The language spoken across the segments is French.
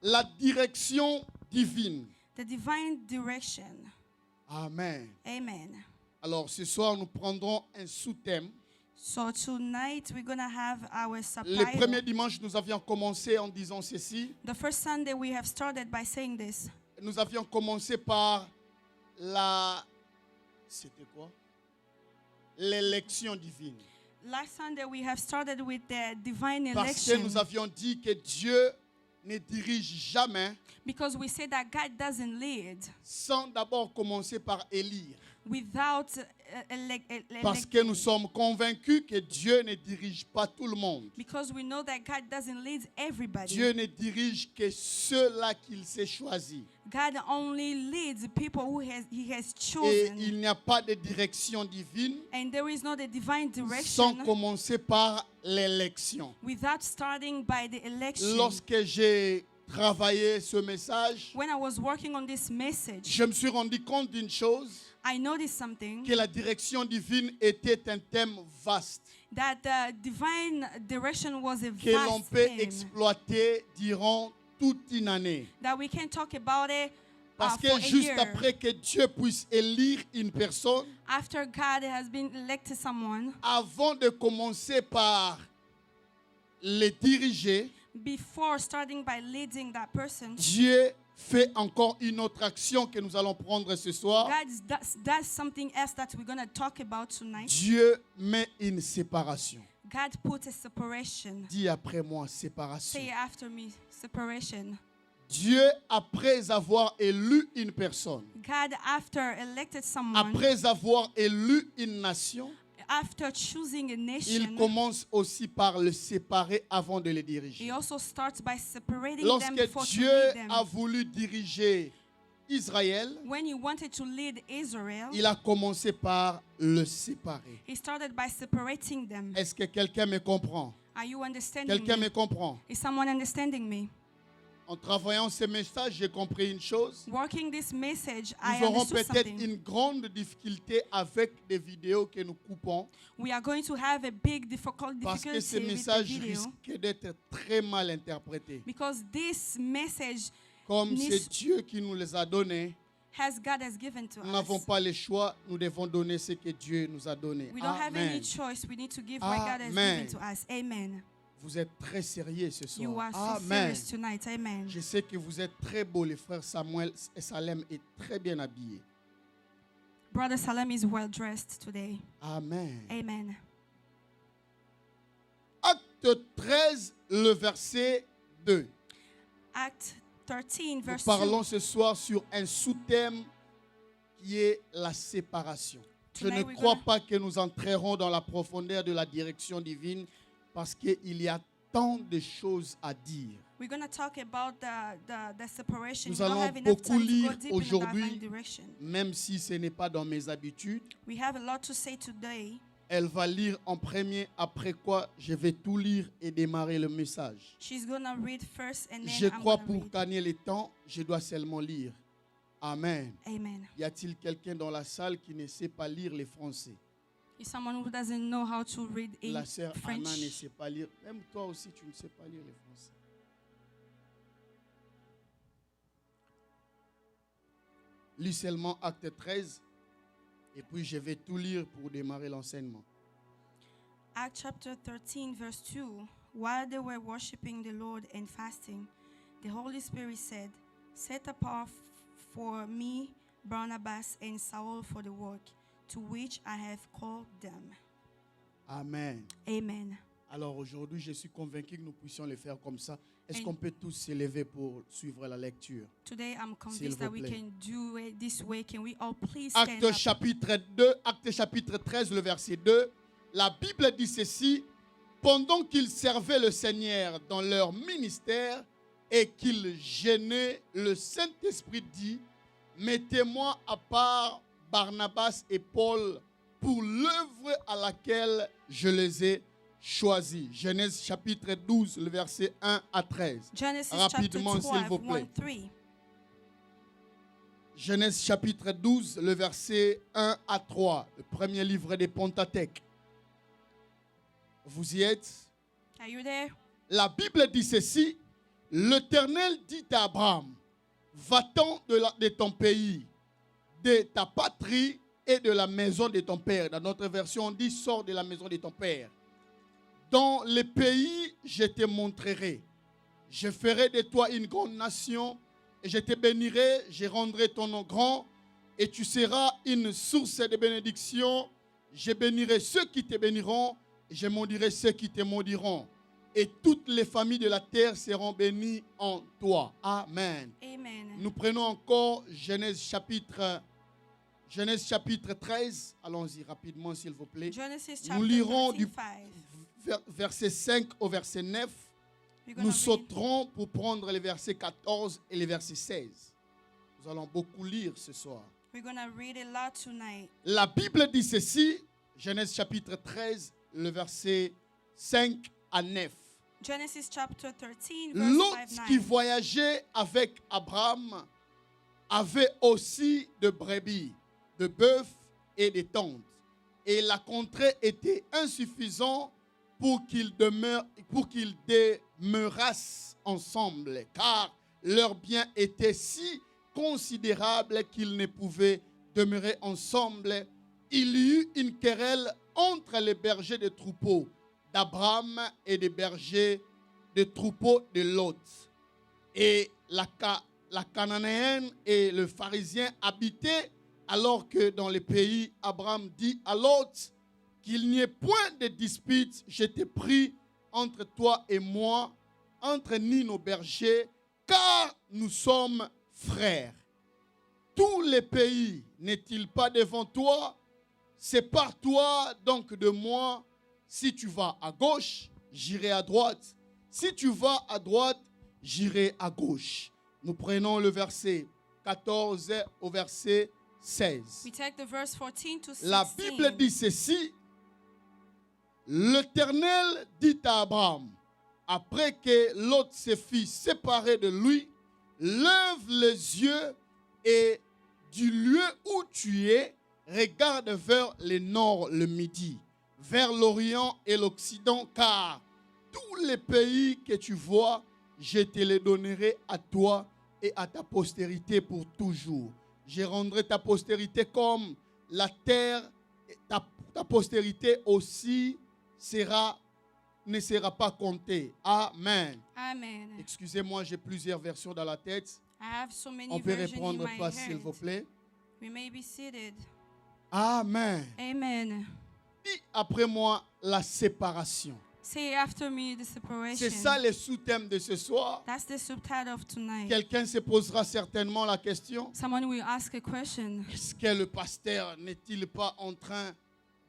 la direction divine. The divine direction. Amen. Amen. Alors ce soir, nous prendrons un sous-thème. So tonight we're going to have our Le premier subtitle. dimanche, nous avions commencé en disant ceci. The first Sunday we have started by saying this. Nous avions commencé par la... C'était quoi? L'élection divine. Last Sunday we have started with the divine Parce que election. nous avions dit que Dieu ne dirige jamais Because we say that God doesn't lead sans d'abord commencer par élire. without Parce que nous sommes convaincus que Dieu ne dirige pas tout le monde. because we know that God doesn't lead everybody. Dieu ne dirige que ceux-là qu'il s'est choisis. God only leads people who He has Et chosen. il n'y a pas de direction divine And there is not a divine sans direction commencer par l'élection. without starting by the election. Lorsque j'ai travaillé ce message, When I was working on this message, je me suis rendu compte d'une chose, I noticed something, que la direction divine était un thème vaste, that the divine direction was a que l'on vast peut theme, exploiter durant toute une année. that we can talk about it Parce for que a juste year. après que Dieu puisse élire une personne, After God has been elected someone, avant de commencer par les diriger, before starting by leading that person, Dieu fait encore une autre action que nous allons prendre ce soir. God does something else that we're going to talk about tonight. Dieu met une séparation. God put a separation. Dis après moi, séparation. Say after me, separation. Dieu, après avoir élu une personne, God, after elected someone, après avoir élu une nation, after choosing a il nation, commence aussi par le séparer avant de le He diriger. also starts by separating them Lorsque before to Dieu lead them. a voulu diriger Israël, When He wanted to lead Israel, il a commencé par le séparer. He started by separating them. Est-ce que quelqu'un me comprend? Are you understanding Quelqu'un me me? comprend? Is someone understanding me? En travaillant ce message, j'ai compris une chose. Working this message, I Nous aurons understood peut-être something. une grande difficulté avec des vidéos que nous coupons We are going to have a big parce que difficulty ce with the message video risque d'être très mal interprété. because this message Comme needs- c'est Dieu qui nous les a donnés, God has given to nous n'avons us. pas le choix, nous devons donner ce que Dieu nous a donné. We don't have any Amen. choice. We need to give what God has Amen. given to us. Amen. Vous êtes très sérieux ce You soir. are so Amen. serious tonight. Amen. Je sais que vous êtes très beaux, les frères Samuel et Salem est très bien habillés. Brother Salam is well dressed today. Amen. Amen. Acte 13, le verset 2. Act 13, Nous verse parlons 2. ce soir sur un sous-thème qui est la séparation. Je Tonight ne we're crois gonna- pas que nous entrerons dans la profondeur de la direction divine parce qu'il y a tant de choses à dire. We're going to talk about the separation. Nous We don't allons have enough beaucoup time to go lire deep in the aujourd'hui. divine direction. Même si ce n'est pas dans mes habitudes, We have a lot to say today. elle va lire en premier, après quoi je vais tout lire et démarrer le message. She's going to read first and then Je I'm crois going pour to read. gagner le temps, je dois seulement lire. Amen. Amen. Y a-t-il quelqu'un dans la salle qui ne sait pas lire les français? Is someone who doesn't know how to read La in sœur Anna ne French? sait pas lire. Même toi aussi, tu ne sais pas lire les français. Lis seulement acte 13 et puis je vais tout lire pour démarrer l'enseignement. Acts chapter 13, verse 2. While they were worshiping the Lord and fasting, the Holy Spirit said, "Set apart for me Barnabas and Saul for the work to which I have called them." Amen. Amen. Alors aujourd'hui, je suis convaincu que nous puissions le faire comme ça. Est-ce And- qu'on peut tous se lever pour suivre la lecture? Today I'm S'il convinced vous that we plaît. can do it this way. Can we all please stand Acte up? chapitre 2, Acte chapitre 13, le verset 2. La Bible dit ceci: pendant qu'ils servaient le Seigneur dans leur ministère et qu'ils gênaient, le Saint-Esprit dit: mettez-moi à part Barnabas et Paul pour l'œuvre à laquelle je les ai choisis. Genèse chapitre 12, le verset 1 à 13. Genesis Rapidement, chapter s'il 12, vous plaît. 1-3. Genèse chapitre 12, le verset 1 à 3, le premier livre des Pentateuque. Vous y êtes? Are you there? La Bible dit ceci: l'Éternel dit à Abraham, va-t'en de ton pays, de ta patrie et de la maison de ton père. Dans notre version, on dit, sors de la maison de ton père. Dans le pays, je te montrerai. Je ferai de toi une grande nation et je te bénirai, je rendrai ton nom grand et tu seras une source de bénédiction. Je bénirai ceux qui te béniront et je maudirai ceux qui te maudiront. Et toutes les familles de la terre seront bénies en toi. Amen. Amen. Nous prenons encore Genèse chapitre 13. Allons-y rapidement, s'il vous plaît. Genesis Nous chapter lirons 13, du 5. verset 5 au verset 9. We're gonna Nous read- sauterons pour prendre les versets 14 et les versets 16. Nous allons beaucoup lire ce soir. We're going to read a lot tonight. La Bible dit ceci, Genèse chapitre 13, le verset 5 à 9. Genesis chapter 13, verse Lot 5, qui 9. voyageait avec Abraham avait aussi de brebis, de bœufs et de tentes. Et la contrée était insuffisante pour qu'ils demeurassent ensemble, car leurs biens étaient si considérables qu'ils ne pouvaient demeurer ensemble. Il y eut une querelle entre les bergers de troupeaux d'Abraham et des bergers de troupeaux de Lot. Et la Cananéenne et le Pharisien habitaient, alors que dans le pays, Abraham dit à Lot qu'il n'y ait point de dispute, je t'ai pris entre toi et moi, entre ni nos bergers, car nous sommes frères. Tous les pays n'est-il pas devant toi? Sépare-toi donc de moi. Si tu vas à gauche, j'irai à droite. Si tu vas à droite, j'irai à gauche. Nous prenons le verset 14 au verset 16. We take the verse 14 to 16. La Bible dit ceci. L'Éternel dit à Abraham, après que Lot se fit séparer de lui, lève les yeux et du lieu où tu es, regarde vers le nord, le midi, vers l'Orient et l'Occident, car tous les pays que tu vois, je te les donnerai à toi et à ta postérité pour toujours. Je rendrai ta postérité comme la terre, ta postérité aussi ne sera pas comptée. Amen. Amen. Excusez-moi, j'ai plusieurs versions dans la tête. I have so many On peut versions in répondre my pas, s'il vous head. plaît. We may be seated. Amen. Amen. Dis après moi la séparation. Say after me the separation. C'est ça le sous-thème de ce soir. That's the subtitle of tonight. Quelqu'un se posera certainement la question. Someone will ask a question. Est-ce que le pasteur n'est-il pas en train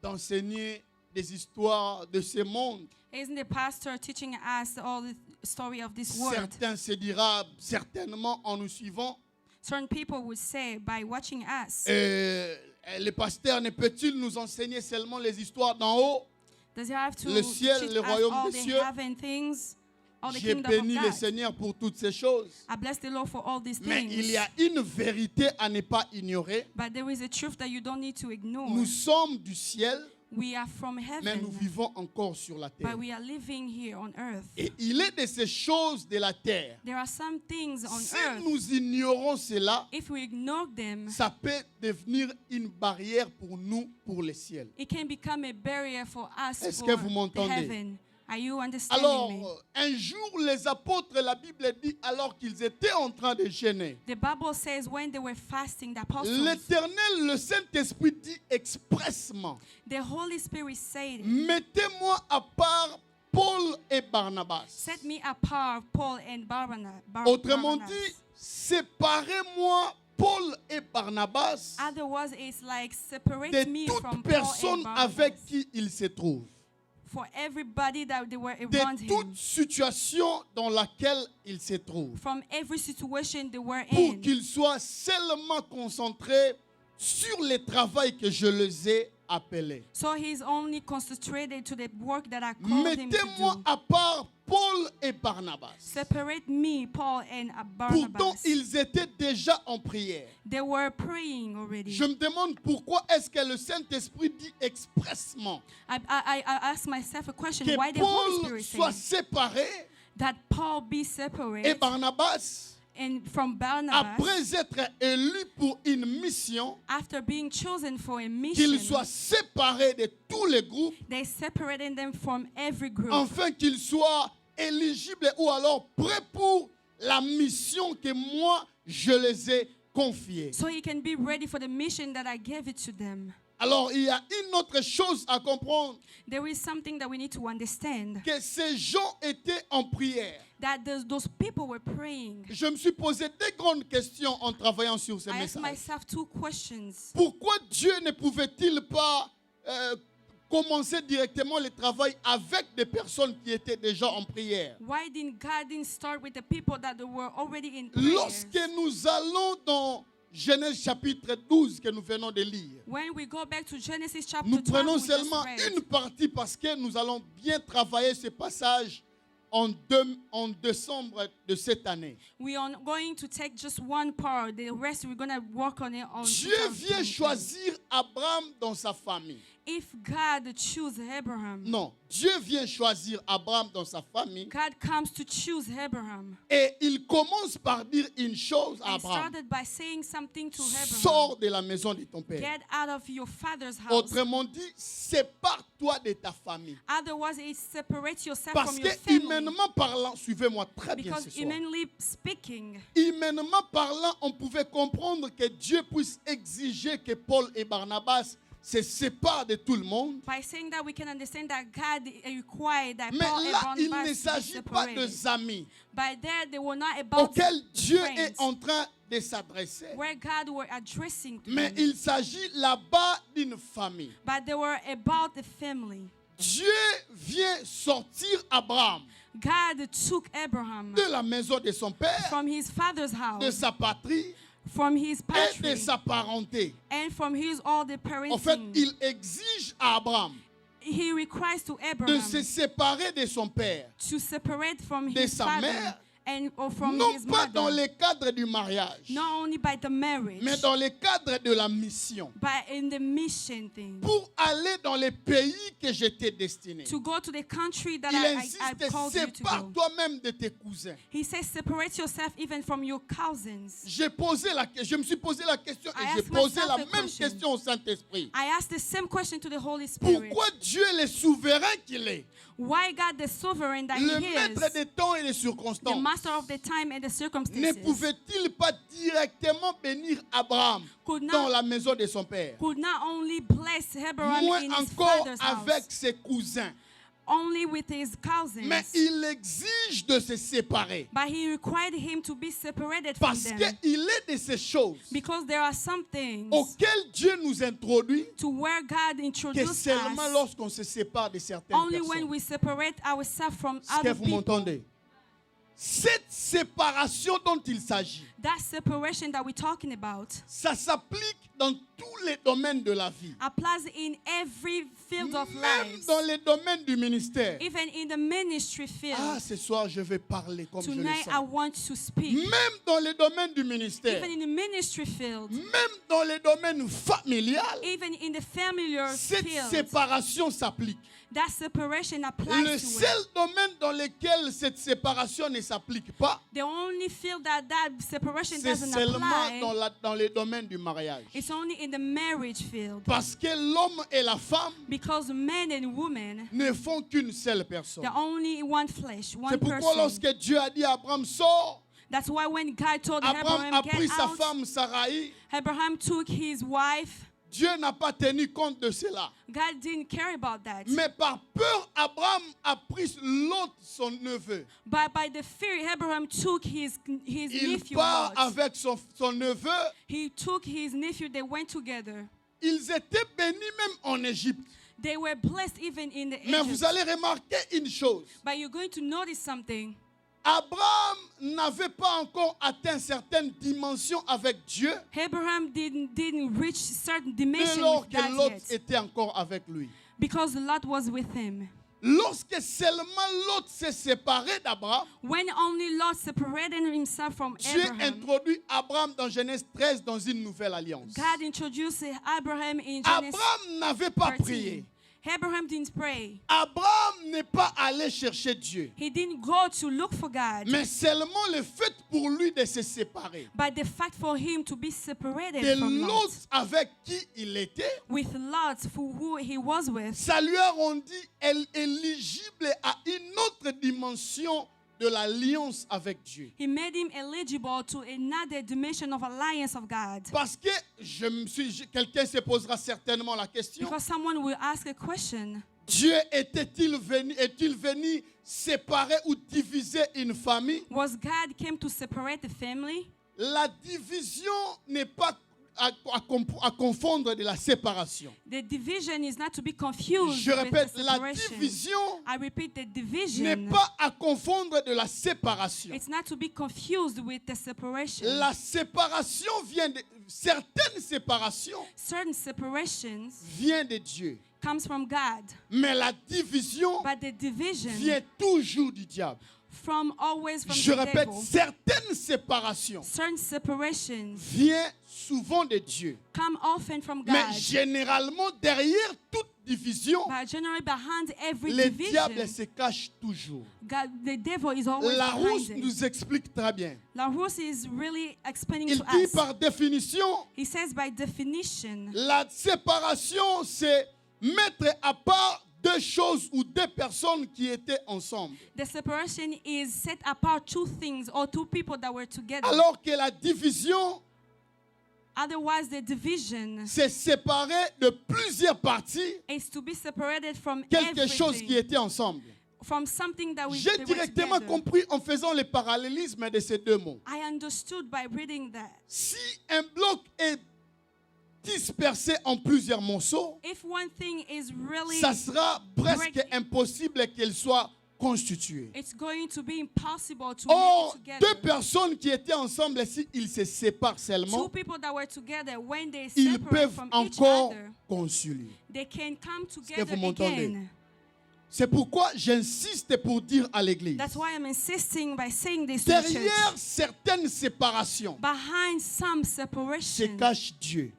d'enseigner des histoires de ce monde? Isn't the pastor teaching us all the story of this world? Certains se diront certainement en nous suivant. Certain people would say by watching us. Le pasteur ne peut-il nous enseigner seulement les histoires d'en haut? Does he have to Le ciel, teach le us royaume all des the cieux? heaven things, all the J'ai kingdom of béni le God? Seigneur pour toutes ces choses. I bless the Lord for all these Mais things. il y a une vérité à ne pas ignorer. But there is a truth that you don't need to ignore. Nous sommes du ciel, We are from mais heaven, nous vivons encore sur la terre. but we are living here on earth. Et il est de ces choses de la terre. There are some things on Si earth, nous ignorons cela, if we ignore them, ça peut devenir une barrière pour nous, pour le ciel. it can become a barrier for us Est-ce for que vous the m'entendez? heaven. Are you understanding Alors, me? un jour, les apôtres, la Bible dit, alors qu'ils étaient en train de jeûner, The Bible says when they were fasting, the apostles, l'Éternel, le Saint-Esprit dit expressement, the Holy Spirit said, mettez-moi à part Paul et Barnabas. set me apart, Paul and Barnabas. Autrement dit, séparez-moi Paul et Barnabas Otherwise, it's like separate de me toute from Paul personne and avec Barnabas. qui ils se trouvent, For everybody that they were around de him, toute situation dans laquelle ils se trouvent, from every situation they were pour in, qu'ils soient seulement concentrés sur le travail que je les ai appelés. so he's only concentrated to the work that I called him to Mettez-moi do. à part Paul et Barnabas. Separate me, Paul and Pourtant, Barnabas. ils étaient déjà en prière. They were praying already. Je me demande pourquoi est-ce que le Saint-Esprit dit expressement I asked myself a question. que Why the Holy Paul Spirit soit said séparé that Paul be et separated Barnabas, and from Barnabas, après être élus pour une mission, after being chosen for a qu'ils mission, soient séparés de tous les groupes, they separated them from every group, afin qu'ils soient éligibles ou alors prêts pour la mission que moi, je les ai confiée. so he can be ready for the mission that I gave it to them. Alors, il y a une autre chose à comprendre, There is something that we need to understand, que ces gens étaient en prière. that those people were praying. Je me suis posé deux grandes questions en travaillant sur ce I asked message. myself 2 questions. Pourquoi Dieu ne pouvait-il pas commencer directement le travail avec des personnes qui étaient déjà en prière? Why didn't God start with the people that were already in prayer? Lorsque nous allons dans Genèse chapitre 12 que nous venons de lire, When we go back to Genesis chapter nous 12, prenons we just seulement read, une partie parce que nous allons bien travailler ce passage en décembre de cette année. we are going to take just one part. The rest we're going to work on it on Dieu vient 2020. choisir Abraham dans sa famille. If God choose Abraham, Non, Dieu vient choisir Abraham dans sa famille God comes to choose Abraham. et il commence par dire une chose à And Abraham. started by saying something to Abraham. Sors de la maison de ton père. Get out of your father's house. Autrement dit, sépare-toi de ta famille. Otherwise, it separates yourself Parce from que your family. humainement parlant, suivez-moi très bien Because ce soir. humanly speaking, Humainement parlant, on pouvait comprendre que Dieu puisse exiger que Paul et Barnabas se séparent de tout le monde. by saying that we can understand that God required that Mais Paul là, and il ne Barnabas be s'agit pas separated. de amis By there, they were not about auxquels Dieu friends, est en train de s'adresser. where God were addressing to Mais them, il s'agit là-bas d'une famille. but they were about the family. Dieu vient sortir Abraham God took Abraham de la maison de son père, from his father's de house, sa patrie from his et de patrie, sa parenté. and from his all the En fait, parenting. il exige à Abraham He requires to de Abraham se séparer de son père, to separate from de his sa father mère, or from non his pas dans mother, le cadre du mariage, not only by the marriage, mais dans le cadre de la mission, but in the mission thing. pour aller dans les pays que j'étais destiné. To go to the country that Il I insiste, called you to sépare go. toi-même de tes cousins. He says, separate yourself even from your cousins. Je me suis posé la question I et j'ai asked posé myself la a même question. question au Saint-Esprit. I asked the same question to the Holy Spirit. Pourquoi Dieu, le souverain qu'il est, Why God, the sovereign that le He maître is, des temps et des the circonstances, master of the time and the ne circumstances, pouvait-il pas directement bénir Abraham could dans not, la maison de son père, could not only bless Abraham moins in his encore father's avec house, ses cousins, only with his cousins, mais il exige de se séparer but He required him to be separated from parce them, qu'il est de ces choses because there are some things auxquelles Dieu nous introduit to where God que introduced seulement us lorsqu'on se sépare de certaines only when personnes. we separate ourselves from Est-ce que other vous people. m'entendez? Cette séparation dont il s'agit, That separation that we're talking about ça s'applique dans tous les domaines de la vie. applies in every field of Même life, dans les domaines du ministère. even in the ministry field. Ah, ce soir, je vais parler comme je le Tonight, I sens. want to speak. Même dans les domaines du ministère. Even in the ministry field, Même dans les domaines familial, even in the familiar cette field, séparation s'applique. that separation Le applies to seul it. domaine dans lequel cette séparation ne s'applique pas, The only field that separation c'est doesn't seulement apply, dans les domaines du mariage. it's only in the marriage field. Parce que l'homme et la femme Because men and women, ne font qu'une seule personne. they're only one flesh, one C'est pourquoi person. lorsque Dieu a dit à Abraham, sors, That's why when God told Abraham Abraham, a pris get sa out, femme Sarai. Abraham took his wife. Dieu n'a pas tenu compte de cela. God didn't care about that. Mais par peur, Abraham a pris l'autre, son neveu. But by the fear, Abraham took his Il nephew part Lot. avec son neveu. He took his nephew, they went together. Ils étaient bénis même en Égypte. They were blessed even in the Mais vous Egypt. allez remarquer une chose. But you're going to notice something. Abraham n'avait pas encore atteint certaines dimensions avec Dieu Abraham didn't reach certain dès dimension lors with que God l'autre yet, était encore avec lui. because Lot was with him. Lorsque seulement l'autre s'est séparé d'Abraham, When only Lot separated himself from Dieu Abraham, introduit Abraham dans Genèse 13 dans une nouvelle alliance. God introduced Abraham in Genesis Abraham n'avait pas 13. prié. Abraham didn't pray. Abraham n'est pas allé chercher Dieu. He didn't go to look for God. Mais seulement le fait pour lui de se séparer But the fact for him to be separated de from Lot, l'autre avec qui il était, with Lot, who he was with, ça lui a rendu éligible à une autre dimension de l'alliance avec Dieu. he made him eligible to another dimension of alliance of God. Parce que quelqu'un se posera certainement la question, Because someone will ask a question. Dieu est-il venu séparer ou diviser une famille? Was God came to separate the family? La division n'est pas à confondre de la séparation. The division is not to be confused Je with répète, the la separation. division I repeat, the n'est division. pas à confondre de la séparation. It's not to be confused with the separation. La séparation certaines séparations Certain separations viennent de Dieu. comes from God, Mais la division but the division vient toujours du diable. always from Je the répète, devil. certaines séparations Certain separations viennent souvent de Dieu. come often from God, Mais généralement, derrière toute division, but generally behind every le diable division, se cache toujours. God, the devil is always Larousse behind it. nous explique très bien. Larousse is really explaining Il to dit us. par définition, He says by definition, la séparation, c'est mettre à part deux choses ou deux personnes qui étaient ensemble. the separation is set apart two things or two people that were together. Alors que la division, Otherwise, the division c'est séparer de plusieurs parties is to be separated from quelque chose qui everything, était ensemble. from something that J'ai they were directement together. compris en faisant le parallélisme de ces deux mots. I understood by reading that. Si un bloc est dispersé en plusieurs morceaux, If one thing is really, ça sera presque break- impossible qu'il soit constitué. it's going to be impossible to Or, make it deux together. personnes qui étaient ensemble, si ils se séparent Two seulement, people that were together, when they ils separate peuvent from each encore other, concilier. they can come que together vous m'entendez? again. C'est pourquoi j'insiste pour dire à l'Église, That's why I'm insisting by saying this to the church. derrière certaines séparations Behind some se separation, cache Dieu.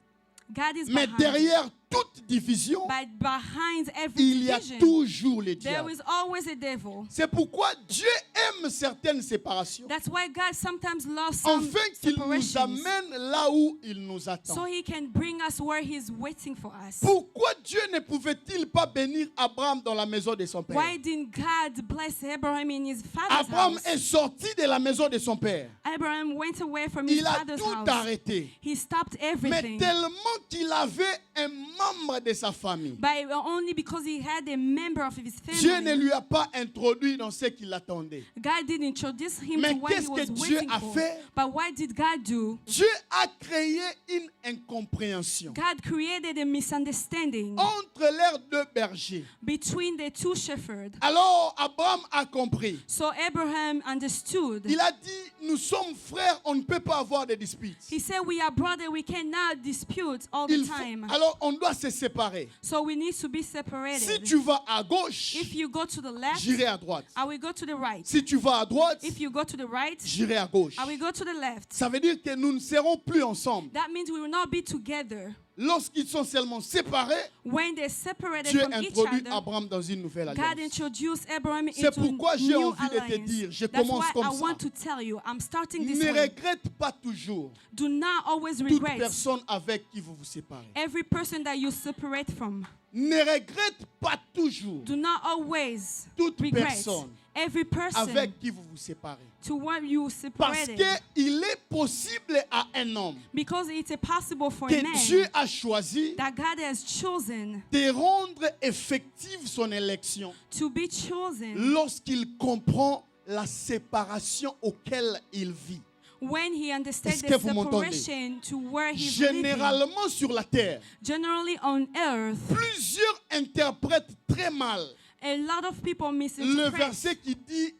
God is Mais behind. derrière toute division, But behind every il y a division, toujours le there diable. is always a devil. C'est pourquoi Dieu aime certaines séparations, That's why God sometimes loves some afin qu'il nous separations, amène là où il nous attend. so He can bring us where He's waiting for us. Pourquoi Dieu ne pouvait-il pas bénir Abraham dans la maison de son père? Why didn't God bless Abraham in his father's Abraham house? est sorti de la maison de son père. Abraham went away from his Il a father's tout house. arrêté. He stopped Mais everything. tellement qu'il avait un membre de sa famille, But only because he had a member of his Dieu ne family. lui a pas introduit dans ce qu'il attendait. God didn't introduce him Mais to what qu'est-ce he que was Dieu waiting a for. fait? But what did God do? Dieu a créé une incompréhension God created a misunderstanding entre leurs deux bergers. between the two shepherds. Alors Abraham a compris. So Abraham understood. Il a dit, nous sommes frères, on ne peut pas avoir de disputes. He said, we are brothers, we cannot dispute all the time. Alors on doit se séparer. So we need to be Si separated. tu vas à gauche, If you go to the left, j'irai à droite. I will go to the right. Si tu vas à droite, If you go to the right, j'irai à gauche. I will go to the left. Ça veut dire que nous ne serons plus ensemble. That means we will not be together. Lorsqu'ils sont seulement séparés, When they're separated Dieu from each introduit other, Abraham dans une nouvelle God alliance. introduced Abraham C'est into pourquoi j'ai new envie de te alliance. dire, je That's commence why comme I ça. want to tell you, I'm starting this Ne way. regrette pas toujours Do not always toute regret personne avec qui vous vous séparez. every person that you separate from. Ne regrette pas toujours Do not always toute regret personne every person avec qui vous vous séparez. to what you Parce separated. qu'il est possible à un homme Because it's impossible for a que Dieu man a choisi that God has chosen de rendre effective son élection to be chosen lorsqu'il comprend la séparation auquel il vit. when he understands Est-ce the que vous m'entendez? separation to where he's living. Généralement sur la terre, Generally on earth, plusieurs interprètent très mal a lot of people le misinterpret verset qui dit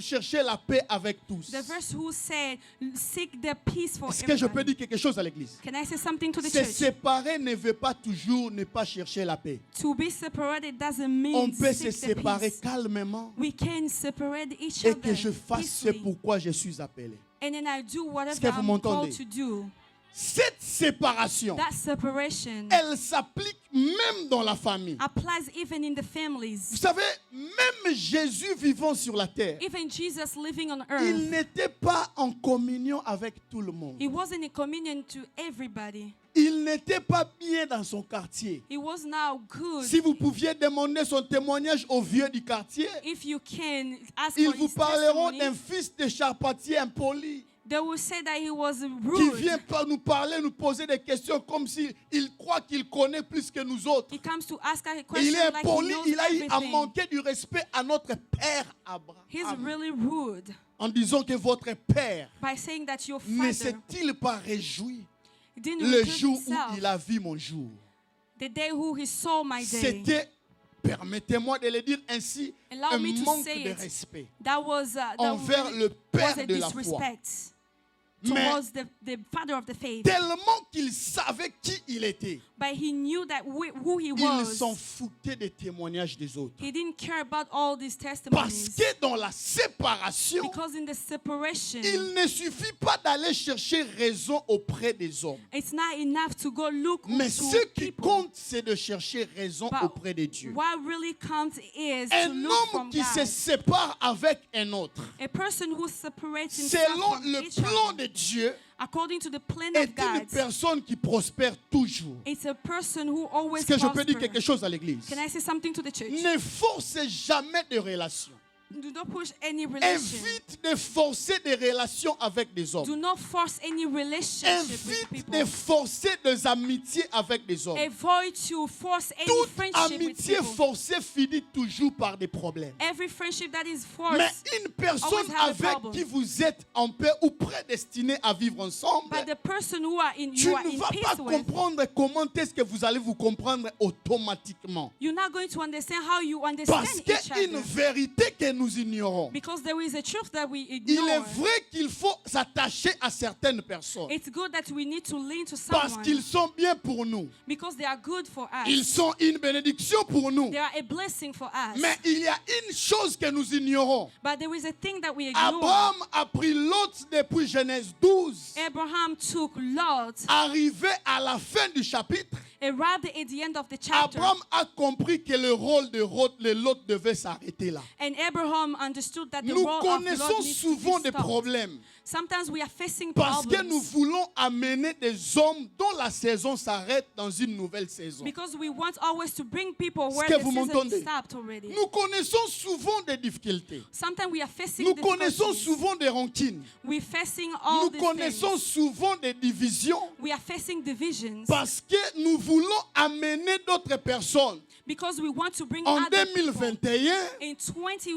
chercher la paix avec tous. the verse who said, seek the peace for Est-ce que je peux everybody. dire quelque chose à l'église? Can I say something to the Se church? séparer ne veut pas toujours ne pas chercher la paix. To be separated doesn't mean On peut se seek the séparer peace. calmement We can separate each et other que je fasse ce peacefully. pourquoi je suis appelé. And then I do Est-ce whatever que vous I'm m'entendez? called to do. Cette séparation, that separation elle s'applique même dans la famille. applies even in the Vous families. savez, même Jésus vivant sur la terre, Even Jesus living on il earth, n'était pas en communion avec tout le monde. he wasn't in communion to everybody. Il n'était pas bien dans son quartier. He was now good. Si vous pouviez demander son témoignage aux vieux du quartier, If you can ask ils for vous his parleront testimony, d'un fils de charpentier impoli they will say that he was qui rude. vient pas nous parler, nous poser des questions comme s'il croit qu'il connaît plus que nous autres. He comes to ask a Et il question est like he impoli, knows il a eu à everything. manquer du respect à notre père He's Abraham. really rude En disant que votre père by saying that your ne father s'est-il pas réjoui didn't le recoup jour où himself il a vu mon jour? the day who he saw my day. C'était, permettez-moi de le dire ainsi, Allow un me to manque say de it. respect That was envers really le was père a de la foi. disrespect Mais towards the father of the faith. tellement qu'il savait qui il était, But he knew that who he il was. s'en foutait des témoignages des autres. He didn't care about all these Parce testimonies. que dans la séparation, Because in the separation, il ne suffit pas d'aller chercher raison auprès des hommes. it's not enough to go look Mais to ce qui people. compte, c'est de chercher raison But auprès de Dieu. what really counts is to Un look homme from qui se God. sépare avec un autre, A person who separates himself selon from le each plan other, de Dieu, according to the plan est of une God, personne qui prospère toujours. it's a person who always Est-ce que je peux dire prospers. quelque chose à l'église? Can I say something to the church? Ne forcez jamais de relations. Do not push any relation. Évite de forcer des relations avec des hommes. Do not force any relationship with Évite people. de forcer des amitiés avec des hommes. Avoid to force any Toute friendship with amitié people. forcée finit toujours par des problèmes. Every friendship that is Mais forced, une personne always have a avec problem. qui vous êtes en paix ou prédestiné à vivre ensemble, but the person who are in, tu you are ne in vas pas peace with, comprendre comment est-ce que vous allez vous comprendre automatiquement. you're not going to understand how you understand Parce each qu'il y a une other. vérité que nous ignorons. Because there is a truth that we Il ignore. est vrai qu'il faut s'attacher à certaines personnes It's good that we need to lean to parce someone qu'ils sont bien pour nous. because they are good for us. Ils sont une bénédiction pour nous. They are a blessing for us. Mais il y a une chose que nous ignorons. But there is a thing that we ignore. Abraham a pris Lot depuis Genèse 12. Abraham took Lot, Arrivé à la fin du chapitre, arrived at the end of the chapter, Abraham a compris que le rôle de Lot devait s'arrêter là. and Abraham understood that the Nous role of connaissons Lot needs to souvent be des stopped. problèmes Sometimes we are facing parce que nous problems voulons amener des hommes dont la saison s'arrête dans une nouvelle saison. because we want always to bring people where que the vous season m'entendez? is stopped already. Nous connaissons souvent des difficultés. Sometimes we are facing Nous connaissons difficulties. souvent des rancines. We're facing all Nous these connaissons things. souvent des divisions We are facing divisions parce que nous voulons amener d'autres personnes because we want to bring en other people 2021 in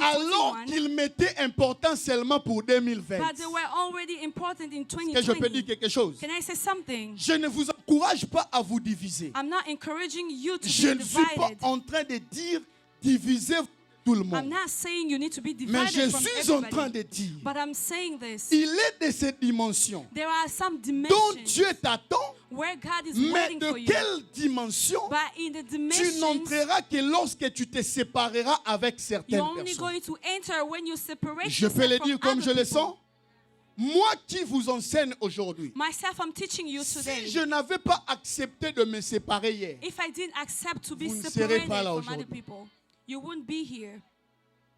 alors 2021, qu'ils mettaient important seulement pour 2020. but they were already important in Est-ce que je peux dire 2020. quelque chose? Can I say something? Je ne vous encourage pas à vous diviser. I'm not encouraging you to Je be ne suis pas divided. en train de dire diviser tout le I'm monde. not saying you need to be Mais je divided from suis en train everybody. de dire, But I'm saying this. il est de cette dimension There are some dont dimensions Dieu t'attend, where God is mais waiting de for you. quelle dimension But in the tu dimensions, n'entreras que lorsque tu te sépareras avec certaines you're only personnes. going to enter when you separate Je peux le yourself dire from comme other je le people. sens. Moi qui vous enseigne aujourd'hui, Myself, I'm teaching you today. si je n'avais pas accepté de me séparer hier, If I didn't accept to be vous ne serez separated pas là from other aujourd'hui. people, you wouldn't be here.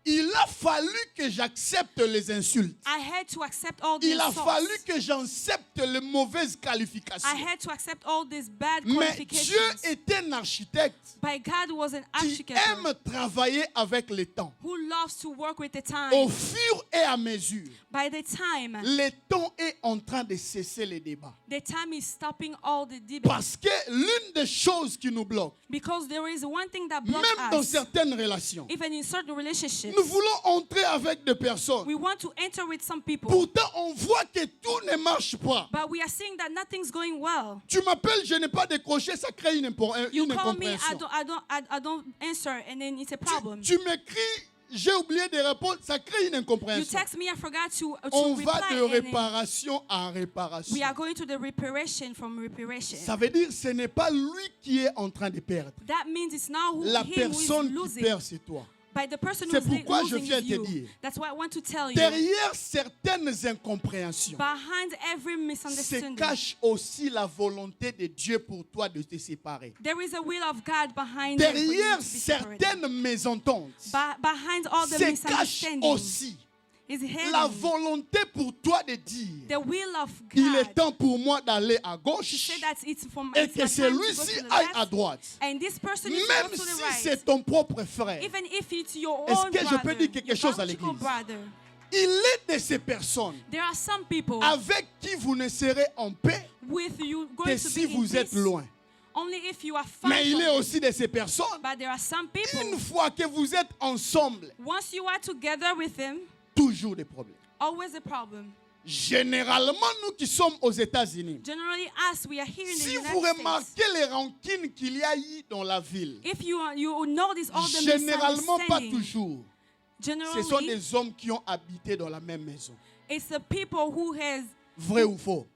il a fallu que j'accepte les insultes. I had to accept all the Il a insults. fallu que j'accepte les mauvaises I qualifications. had to accept all these bad Mais Dieu qualifications. est un architecte But God was an qui architect aime travailler avec le temps. who loves to work with the Au time. fur et à mesure, By the time, le temps est en train de cesser les débats. the time is stopping all the debates. Parce que l'une des choses qui nous bloque, Because there is one thing that blocks même dans us, certaines relations, even in certain relationships. nous voulons entrer avec des personnes. We want to enter with some people, Pourtant, on voit que tout ne marche pas. but we are seeing that nothing's going well. Tu m'appelles, je n'ai pas décroché, ça crée une You call me, incompréhension. I don't answer, and then it's a problem. Tu m'écris, j'ai oublié de répondre, ça crée une You incompréhension. text me, I forgot to On reply, va de and then réparation en réparation. we are going to the reparation from reparation. Ça veut dire que ce n'est pas lui qui est en train de perdre. That means it's not La him who is personne qui losing, perd, c'est toi. by the person C'est who's pourquoi je losing viens is te you. dire. That's why I want to tell you. Derrière certaines incompréhensions Behind every se misunderstanding, cache aussi la volonté de Dieu pour toi de te séparer. there is a will of God behind it for you Derrière to be separated. certaines mésententes Behind all the se cache misunderstanding aussi is la hidden volonté pour toi de dire the will of il est God temps pour moi d'aller à to gauche say that it's from et it's que my time to go celui-ci to the aille à left, droite. and this person is to Même go to the si right. c'est ton propre frère, Even if it's your Est-ce own que je peux brother, dire quelque your chose à biological l'église? brother, il est de ces personnes there are some people avec qui vous ne serez en paix with you que going to si be in vous êtes peace loin. only if you are far Mais il from est them. aussi de ces personnes, But there are some people, une fois que vous êtes ensemble, once you are together with them, toujours des problèmes. always a problem. Généralement, nous qui sommes aux États-Unis, Generally, us, we are here in the si United vous States. remarquez les rancines qu'il y a eu dans la ville, If you notice all the généralement pas misunderstanding, toujours, ce sont generally, des hommes qui ont habité dans la même maison. it's the people who has, Vrai ou faux?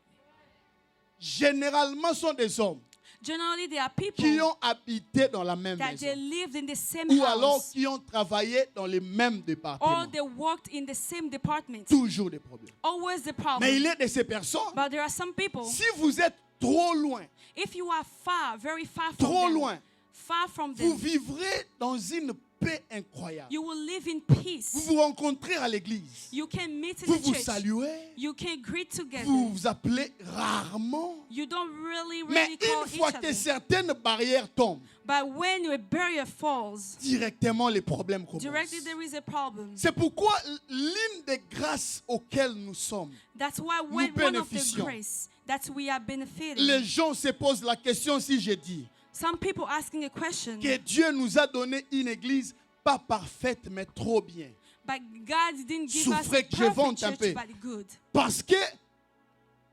Généralement, ce sont des hommes generally there are people qui ont habité dans la même that maison. they lived in the same Ou alors house, qui ont travaillé dans les mêmes départements. or they worked in the same department. Toujours des problèmes. Always the problem. Mais il est de ces personnes, But there are some people, si vous êtes trop loin, if you are far, very far from trop them, loin, far from vous them, vivrez dans une paix incroyable. you will live in Vous peace. vous rencontrez à l'église, You can meet in vous the vous church. saluez, You can greet together. vous vous appelez rarement. You don't really Mais call une fois each que other. certaines barrières tombent, But when a barrier falls, directement les problèmes directly commencent. there is a problem. C'est pourquoi l'une des grâces auxquelles nous sommes, That's why when one of the bénéficions. grace that we are benefiting, les gens se posent la question si je dis some people asking a question, que Dieu nous a donné une église pas parfaite mais trop bien. but God didn't give us a Souffrez que je perfect vante un church, peu. but good. Parce que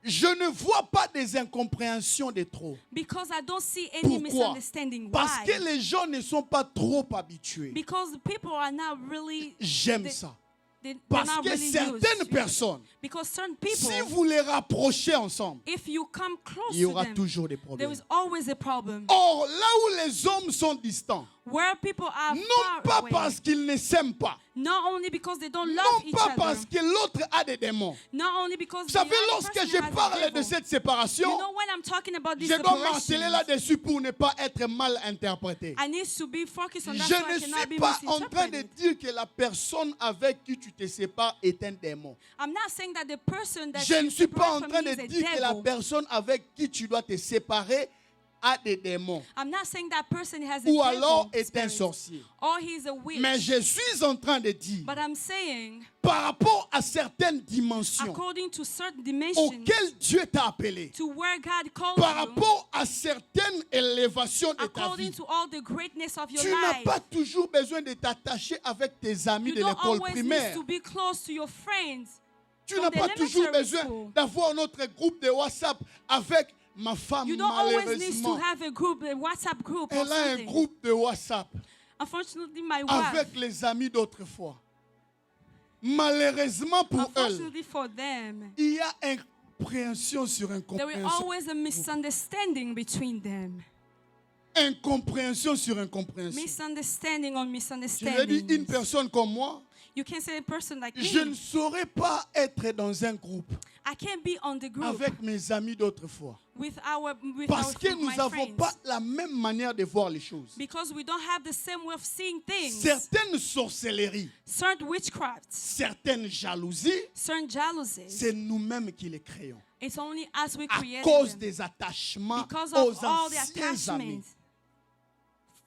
je ne vois pas des incompréhensions de trop. Because I don't see any Pourquoi? misunderstanding. Parce Why? que les gens ne sont pas trop habitués. Because the people are not really, J'aime they- ça. they're Parce not que really certaines used to it. personnes, Because certain people, si vous les rapprochez ensemble, if you come close il y to aura them, toujours des there problèmes. is always a problem. Or, là où les hommes sont distants, Where people are non far pas away, parce qu'ils ne s'aiment pas, not only because they don't love non each pas other, parce que l'autre a des démons. not only because Vous the savez, other lorsque person je has a parle de devil. cette séparation, You know, when I'm talking about this je dois separation, marteler là-dessus pour ne pas être mal interprété. I need to be focused on that Je so I ne cannot suis be pas en train de misinterpreted. dire que la personne avec qui tu te sépares est un démon. I'm not saying that the person that Je ne you suis pas separate en from train me de is a dire que la devil. personne avec qui tu dois te séparer a des démons I'm not saying that person has a ou alors devil est un spirit, sorcier. or he's a witch. Mais je suis en train de dire, But I'm saying, par rapport à certaines dimensions according to certain dimensions, auxquelles Dieu t'a appelé, to where God called par you, rapport à certaines élévations de ta according vie, to all the greatness of your tu n'as life, pas toujours besoin de t'attacher avec tes amis you de don't l'école always primaire. need to be close to your friends. Tu from n'as the pas toujours elementary besoin school. d'avoir notre groupe de WhatsApp avec ma femme, You don't always need to malheureusement. have a group, a WhatsApp group or Elle a un something. groupe de WhatsApp Unfortunately, my avec wife, les amis d'autrefois. Malheureusement pour elle, unfortunately for them, il y a incompréhension sur there is incompréhension. always a misunderstanding between them. Incompréhension sur incompréhension. Misunderstanding on Je lui ai misunderstanding. dit, une personne comme moi, You can say a person like je ne me, saurais pas être dans un groupe I can't be on the group avec mes amis d'autrefois. with our Parce que with nous my n'avons friends. pas la même manière de voir les choses. Because we don't have the same way of seeing things. Certaines sorcelleries, Certain witchcrafts, certaines jalousies, certain jealousies. c'est nous-mêmes qui les créons. It's only us we À create cause them. des attachements Because aux of all the anciens amis. attachments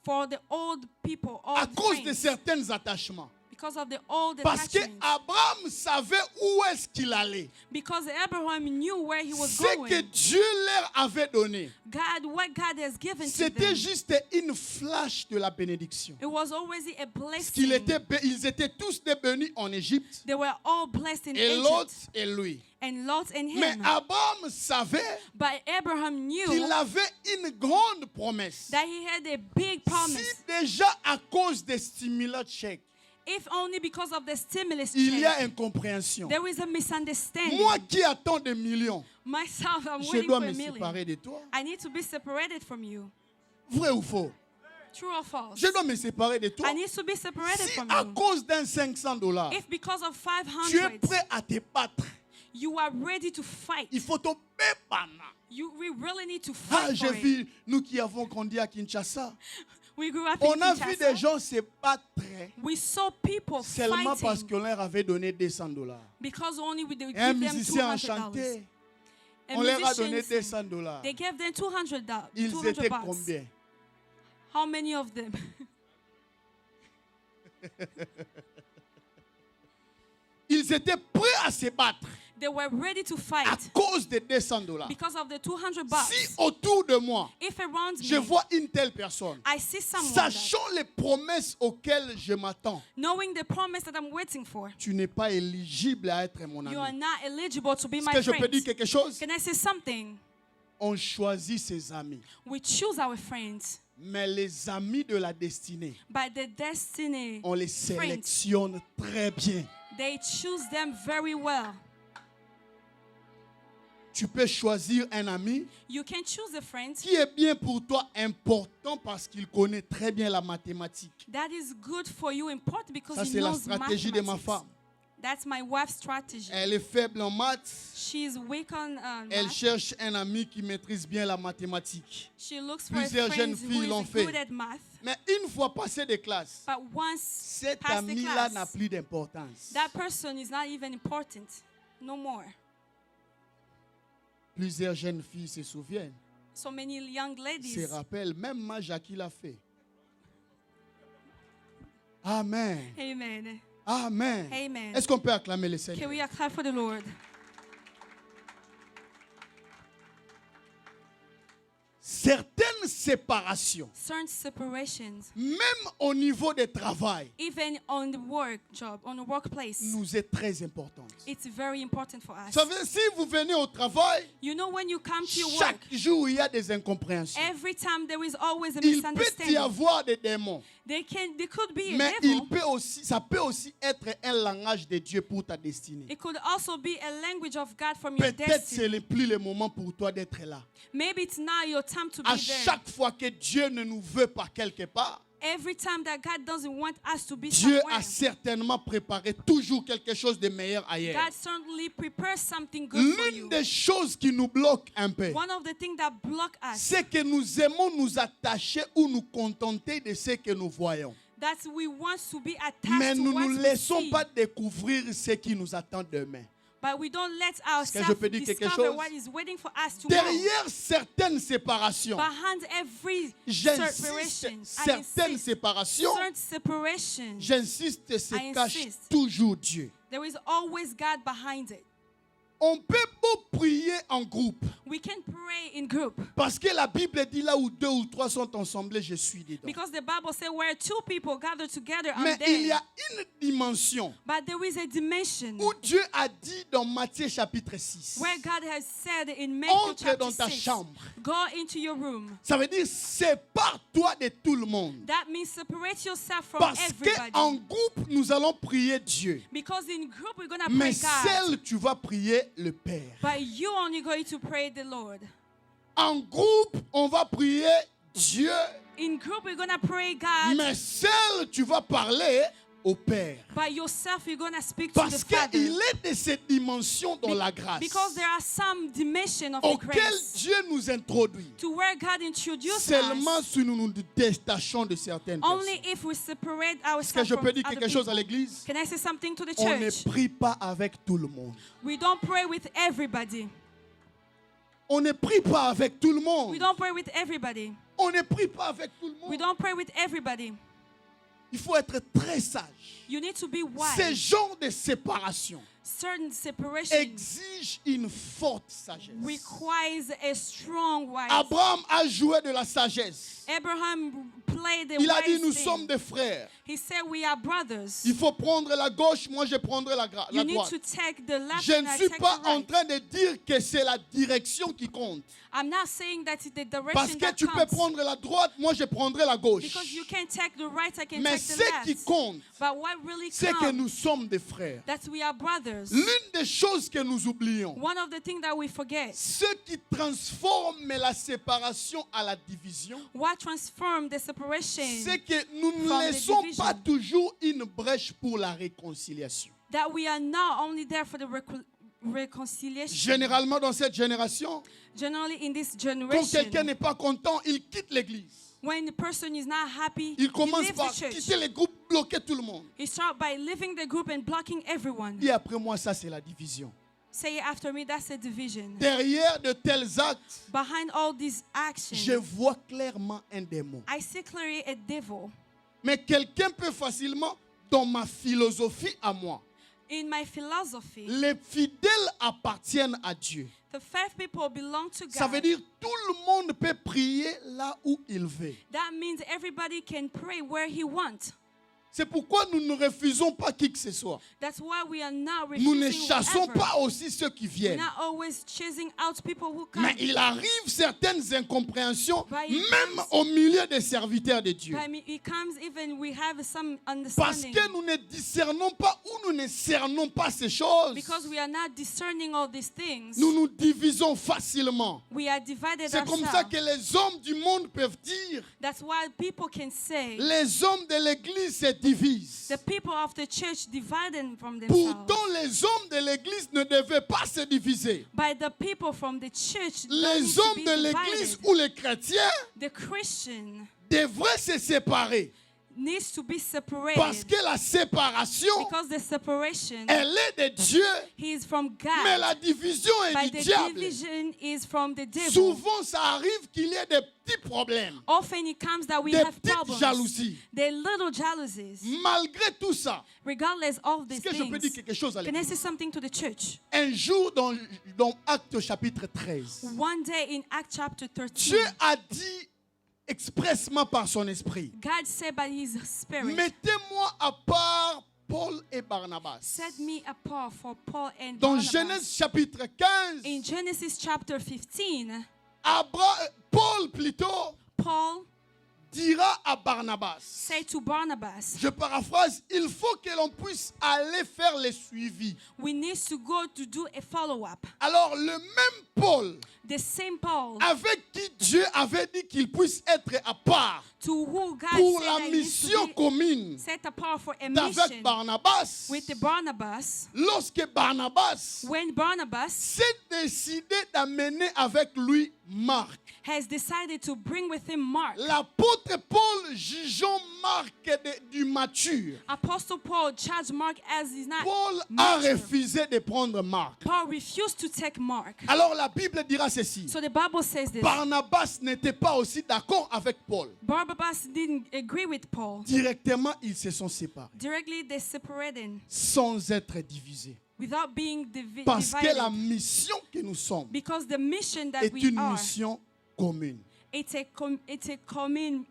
for the old people, À old cause de friends. certains attachements. Because of the old Parce que attachments. Abraham savait où est-ce qu'il allait. Because Abraham knew where he was Ce going. que Dieu leur avait donné, God, what God has given to c'était them. juste une flash de la bénédiction. It was always a Parce qu'ils blessing. ils étaient tous des bénis en Égypte, They were all blessed in et l'autre Egypt. et lui. And Lot and Mais him. Abraham savait But Abraham qu'il knew avait une grande promesse. that he had a big promise. Si déjà à cause des stimulants chèques, If only because of the stimulus il y a check, incompréhension. there is a misunderstanding. Moi qui attends des millions, Myself, I'm je waiting dois for me a million. séparer de toi. I need to be separated from you. Vrai ou faux? True or false? Je dois me séparer de toi. I need to be separated Si from à you. cause d'un $500, If because of tu es 500, prêt à te battre, you are ready to fight, il faut te battre. we really need to Ah, fight j'ai for it. vu, nous qui avons grandi à Kinshasa, We grew up on in a vu Kinshasa. des gens se battre We saw people seulement parce fighting qu'on leur avait donné $200. because only we they Et un give them musicien a $200. chanté, A on leur a donné musician, $200. they gave them $200. Ils 200 étaient bucks. combien? How many of them? Ils étaient prêts à se battre They were ready to à fight cause des $200. because of the 200 Si bucks. autour de moi, If around je me, vois une telle personne, I see someone that, sachant les promesses auxquelles je m'attends, knowing the promise that I'm waiting for, tu n'es pas éligible à être mon you are ami. not eligible to be Est-ce my que je peux friend. dire quelque chose? Can I say something? On choisit ses amis. We choose our friends, Mais les amis de la destinée, but the destiny, on les sélectionne très bien. they choose them very well. Tu peux choisir un ami You can choose a friend qui est bien pour toi, important parce qu'il connaît très bien la mathématique. that is good for you, important because Ça, he c'est la knows stratégie de ma mathematics. femme. That's my wife's strategy. Elle est faible en maths. She's weak on Elle math. cherche un ami qui maîtrise bien la mathématique. She looks for a Plusieurs friend jeunes who filles is l'ont fait. good at math. Mais une fois passé des classes, But once cet past the ami-là n'a class, plus d'importance. that person is not even important. No more. Plusieurs jeunes filles se souviennent, So many young se ladies. rappellent, même ma Jackie l'a fait. Amen. Amen. Amen. Amen. Est-ce qu'on peut acclamer le Can Seigneur? we clap for the Lord? Certaines séparations, Certain separations, même au niveau du travail, even on the work job, on the workplace, nous est très importante. it's very important for us. Vous savez, si vous venez au travail, You know, when you come to your work, chaque jour il y a des incompréhensions. every time there is always a Il peut y misunderstanding. avoir des démons, There could be a mais devil. ça peut aussi être un langage de Dieu pour ta destinée. It could also be a language of God from your Peut-être destiny. ce n'est plus le moment pour toi d'être là. Maybe it's now your time to be À there. chaque fois que Dieu ne nous veut pas quelque part, Every time that God doesn't want us to be Dieu somewhere, a certainement préparé toujours quelque chose de meilleur ailleurs. God certainly prepares something good for L'une you. des choses qui nous bloque un peu, One of the things that block us, c'est que nous aimons nous attacher ou nous contenter de ce que nous voyons. that we want to be Mais attached to nous what ne nous we laissons see, pas découvrir ce qui nous attend demain. but we don't let je ourselves peux dire quelque discover chose? what is waiting for us tomorrow. Derrière certaines séparations, Behind every j'insiste, separation, certaines séparations, certain separation, j'insiste, se I cache insist. toujours Dieu. there is always God behind it. On peut beau prier en groupe, We can pray in group parce que la Bible dit là où 2 ou 3 sont ensemble, je suis dedans. because the Bible says where two people gather together, I'm Mais there. il y a une dimension But there is a dimension où Dieu a dit dans Matthieu chapitre 6, where God has said in Matthew entre chapter dans ta 6, chambre. go into your room. Ça veut dire sépare-toi de tout le monde. That means separate yourself from Parce everybody. qu'en groupe, nous allons prier Dieu. Because in group we're going to Mais pray God. seul, tu vas prier le Père. But you only going to pray the Lord. En groupe, on va prier Dieu. In group we're going to pray God. Mais seul, tu vas parler au Père. By yourself you're going to speak to the Parce Father. qu'il est de cette dimension dans la grâce Because there are some dimension of the auquel grace Dieu nous introduit. to where God introduced Seulement us. si nous nous détachons de certaines Only personnes. if we separate Est-ce que ourselves je from peux dire other quelque chose à people. l'église? Can I say something to the On ne church? prie pas avec tout le monde. We don't pray with everybody. On ne prie pas avec tout le We monde. don't pray with everybody. On ne prie pas avec tout le We monde. don't pray with everybody. Il faut être très sage. You need to be Ce wise. genre de séparation Certain separation exige une forte sagesse. requires a strong wise. Abraham a joué de la sagesse. Abraham played the Il a dit, wise nous thing. sommes des frères. He said we are brothers. Il faut prendre la gauche, moi je prendrai la You need droite. to take the left Je and ne I suis take pas the en right. train de dire que c'est la direction qui compte. I'm not saying that it's the Parce direction que that tu peux counts. prendre la droite, moi je prendrai la gauche. Because you can take the right, I can Mais take the ce qui left. compte, But what really c'est que counts, nous sommes des frères. that we are brothers. pastors, L'une des choses que nous oublions, one of the things that we forget, ce qui transforme la séparation à la division, what transformed the separation, c'est que nous ne from the laissons division. pas toujours une brèche pour la réconciliation. that we are not only there for the reconciliation. Généralement, dans cette génération, Generally, in this quand quelqu'un generation, n'est pas content, il quitte l'église. when the person is not happy, Il he commence leaves par the church. quitter les groupes, bloquer tout le monde. He starts by leaving the group and blocking everyone. Et après moi, ça c'est la division. Say it after me, that's a division. Derrière de tels actes, Behind all these je actions, vois clairement un démon. I see clearly a devil. Mais quelqu'un peut facilement, dans ma philosophie à moi, In my philosophy, les fidèles appartiennent à Dieu. the five people belong to Ça veut God. dire tout le monde peut prier là où il veut. That means everybody can pray where he wants. C'est pourquoi nous ne refusons pas qui que ce soit. That's why we are not Nous ne refusing chassons whoever. pas aussi ceux qui We're viennent. not always chasing out people who come. Mais il arrive certaines incompréhensions, But it même comes- au milieu des serviteurs de Dieu. I mean, it comes even we have some Parce understanding. que nous ne discernons pas ou nous ne cernons pas ces choses. Because we are not discerning all these things, Nous nous divisons facilement. we are divided C'est comme ça ourselves. que les hommes du monde peuvent dire, That's why people can say les hommes de l'église se divisent. the people of the church divided from themselves. Pourtant, les hommes de l'église ne devaient pas se diviser. By the people from the church, don't need Les to hommes be de l'église divided. ou les chrétiens The Christian devraient se séparer. needs to be separated Parce que la séparation, because the separation, elle est de Dieu, he is from mais God, la division est but du the diable. division is from the devil. Souvent, ça arrive qu'il y ait des petits problèmes, Often it comes that we des have petites problems, jalousies. the little jealousies. Malgré tout ça, Regardless of these est-ce que je peux dire things, quelque chose à can I l'église? say something to the church? Un jour, dans Actes chapitre 13, One day in Acts chapter 13, Dieu a dit expressement par son esprit, God said by his spirit, mettez-moi à part Paul et Barnabas. set me apart for Paul and Dans Barnabas. Genèse chapitre 15, In Genesis chapter 15, Paul plutôt Paul dira à Barnabas, said to Barnabas, je paraphrase, il faut que l'on puisse aller faire le suivi. we need to go to do a follow-up. Alors le même Paul, The same Paul avec qui Dieu avait dit qu'il puisse être à part to who God pour said la that he needs mission to be commune set apart for a d'avec mission Barnabas, with the Barnabas. lorsque Barnabas When Barnabas s'est décidé d'amener avec lui Marc. has decided to bring with him Mark, L'apôtre Paul jugeant Marc du mature, Apostle Paul charged Mark as he's not Paul a mature. refusé de prendre Marc. Paul refused to take Mark. Alors la Bible dira ceci. So the Bible says this. Barnabas n'était pas aussi d'accord avec Paul. Barnabas didn't agree with Paul. Directement, ils se sont séparés Directly they separated sans être divisés. without being Parce que la divided. mission que nous sommes Because the mission that est we une are, mission commune. it's a common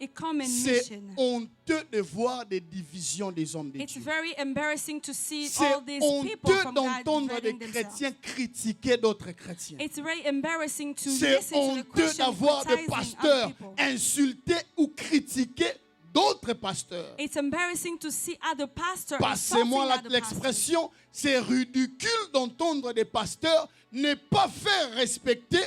C'est mission. honteux de voir des divisions des hommes de It's Dieu. very embarrassing to see C'est all these people honteux from God d'entendre des dividing themselves. chrétiens critiquer d'autres chrétiens. It's very embarrassing to C'est listen to the honteux Christian d'avoir des criticizing pasteurs other people. insulter ou critiquer d'autres pasteurs. It's embarrassing to see other pastors Passez-moi insulting other pastors. l'expression, c'est ridicule d'entendre des pasteurs ne pas faire respecter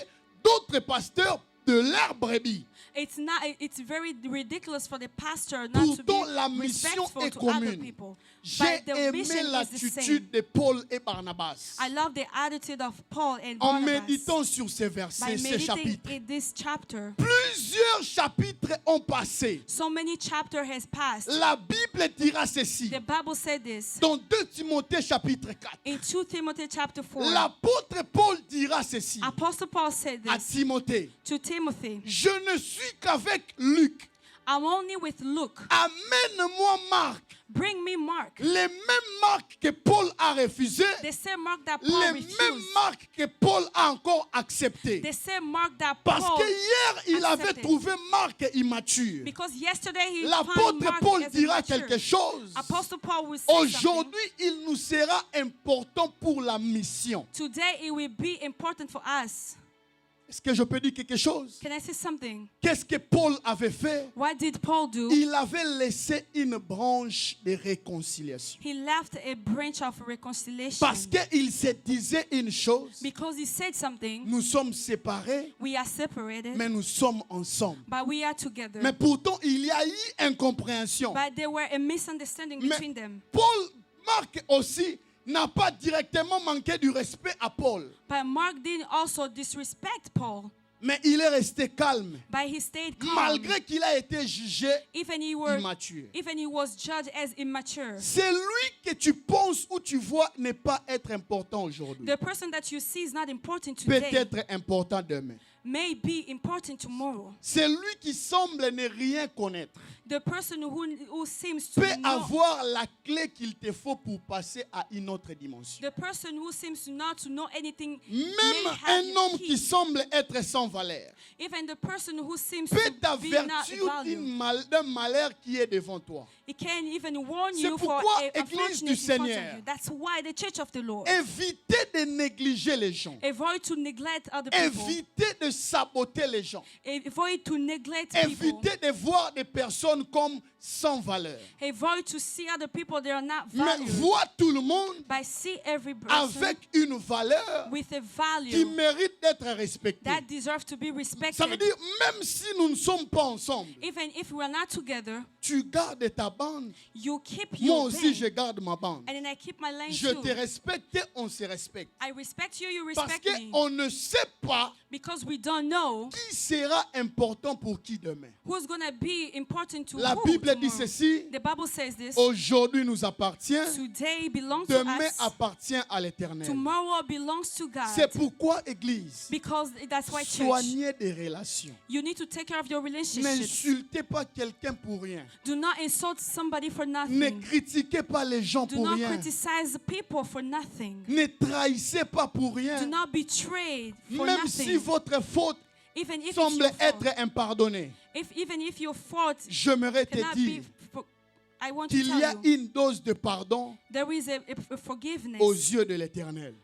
d'autres pasteurs de leur brebis. It's very ridiculous for the pastor not to Pourtant, be la mission respectful est to other commune. people. J'ai But the aimé mission is the same. l'attitude de Paul et Barnabas. I love the attitude of Paul and En Barnabas. méditant sur ces By versets, ces meditating chapitres, in this chapter, plusieurs chapitres ont passé. so many chapters has passed. La Bible dira ceci. The Bible said this Dans 2 Timothée chapitre 4, in 2 Timothy chapter 4. l'apôtre Paul dira ceci Apostle Paul said à this Timothée. to Timothy. Je ne suis qu'avec Luc. I'm only with Luke. Amène-moi Marc. Bring me Mark. Les mêmes marques que Paul a refusées, The same Mark that les Paul mêmes refused. marques que Paul a encore acceptées. The same Mark that Parce Paul que hier, il avait accepted. trouvé Marc immature. Because yesterday he found L'apôtre Mark Paul as dira immature. quelque chose. Apostle Paul will say something. Aujourd'hui, il nous sera important pour la mission. Today it will be important for us. Est-ce que je peux dire quelque chose? Can I say something? Qu'est-ce que Paul avait fait? What did Paul do? Il avait laissé une branche de réconciliation. He left a branch of reconciliation. Parce qu'il se disait une chose. Because he said something. Nous sommes séparés, We are separated, mais nous sommes ensemble. but we are together. Mais pourtant, il y a eu incompréhension. But there were a misunderstanding Mais between them. Paul, Marc aussi, n'a pas directement manqué du respect à Paul. But Mark didn't also disrespect Paul. Mais il est resté calme. But he stayed calm. Malgré qu'il a été jugé Even immature. he was judged as immature. C'est lui que tu penses ou tu vois n'est pas être important aujourd'hui. The person that you see is not important today. Peut-être important demain. May be important tomorrow. C'est lui qui semble ne rien connaître. The person who seems to Peut know, avoir la clé qu'il te faut pour passer à une autre dimension. the person who seems not to know anything, may Même have un the homme key. qui semble être sans valeur Even the person who seems peut to be not t'avertir valued, d'un malheur qui est devant toi. he can even warn C'est you for pourquoi, a Église du unfortunate in front of Seigneur, you. That's why the church of the Lord, Évitez de négliger les gens. avoid to neglect other people. Évitez de saboter les gens. Avoid to neglect people. Évitez de voir des personnes comme sans valeur. Avoid to see other people that are not Mais valued. vois tout le monde But see every person avec une valeur with a qui value mérite d'être respectée. that deserves to be Ça veut respected. dire, même si nous ne sommes pas ensemble, Even if we are not together, tu gardes ta bande. you keep Moi your aussi, lane, je garde ma bande. and then I keep my lane Je too. te respecte et on se respecte. I respect you, you Parce respect me. qu'on ne sait pas Because we don't know qui sera important pour qui demain. who's going to be important to La who Bible dit tomorrow. ceci, The Bible says this. aujourd'hui nous appartient, Today belongs to demain us. appartient à l'Éternel. Tomorrow belongs to God. C'est pourquoi, Église, Because that's why church, soignez des relations. you need to take care of your relationships. N'insultez pas quelqu'un pour rien. Do not insult somebody for Ne nothing. critiquez pas les gens Do pour not rien. criticize people for nothing. Ne trahissez pas pour Do rien. not betray for Même si nothing. votre faute Even if it's semble your fault. être impardonnée, Even if your fault j'aimerais te cannot dire be, I want to qu'il y a tell you, une dose de pardon there is a forgiveness aux yeux de l'Éternel.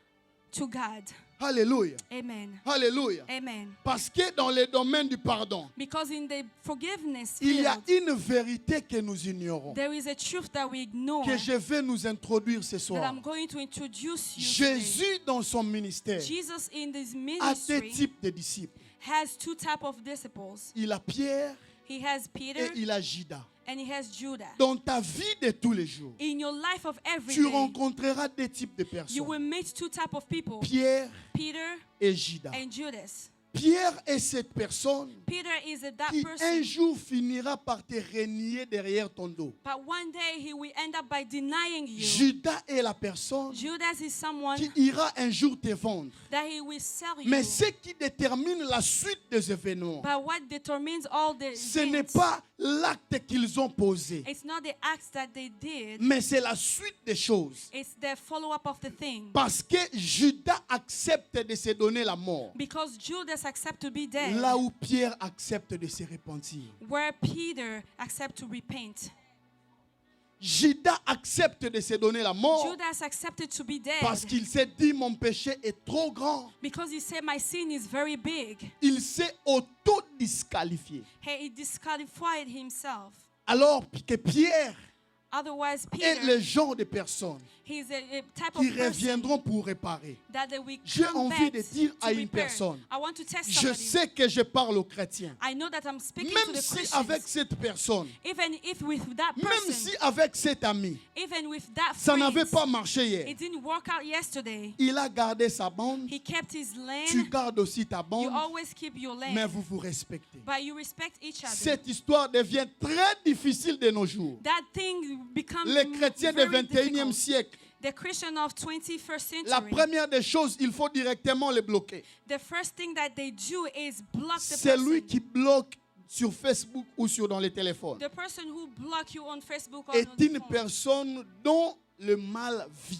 to God. Alléluia. Amen. Alléluia. Amen. Parce que dans le domaine du pardon, Because in the forgiveness il y a field, une vérité que nous ignorons, there is a truth that we ignore, que je vais nous introduire ce that soir. I'm going to introduce you today. Jésus, dans son ministère, Jesus in this a deux ministry types de disciples. has two types of disciples. Il a Pierre He has et Peter il a Judas. and he has Judah. Dans ta vie de tous les jours, In your life of every tu day, rencontreras deux types de you personnes. will meet two types of people, Pierre Peter et Judas. and Judas. Pierre est cette personne Peter is that qui un person, jour finira par te renier derrière ton dos. but one day he will end up by denying you. Judas est la personne Judas is someone qui ira un jour te vendre. that he will sell you. Mais ce qui détermine la suite des événements, But what determines all the ce n'est events, pas l'acte qu'ils ont posé, it's not the acts that they did, mais c'est la suite des choses. it's the follow-up of the thing. Parce que Judas accepte de se donner la mort, Because Judas accepts to be dead, là où Pierre accepte de se repentir. where Peter accepts to repent. Judas accepte de se donner la mort Judas accepted to be dead parce qu'il s'est dit mon péché est trop grand. because he said, my sin is very big. Il s'est auto-disqualifié. He disqualified himself. Alors que Pierre Otherwise, est Peter, le genre de personne he's a type qui of person reviendront pour réparer. that they will J'ai come envie back de dire to à une repair. personne, I want to tell je somebody. sais que je parle aux chrétiens. I know that I'm speaking to Même the si Christians. avec cette personne, Even if with that même person, si avec cet ami, even with that ça n'avait friend, pas marché hier, it didn't work out yesterday. il a gardé sa bande, He kept his tu lane. gardes aussi ta You bande, always keep your mais lane, vous vous respectez. but you respect each other. Cette histoire devient très difficile de nos jours. That thing becomes Les chrétiens du very 21e difficult. siècle, The Christian of 21st la century, première des choses, il faut directement les bloquer. the first thing that they do is block the C'est lui person. qui bloque sur Facebook ou sur dans les téléphones. The person who block you on Facebook or Est on the une phone personne dont le mal vit.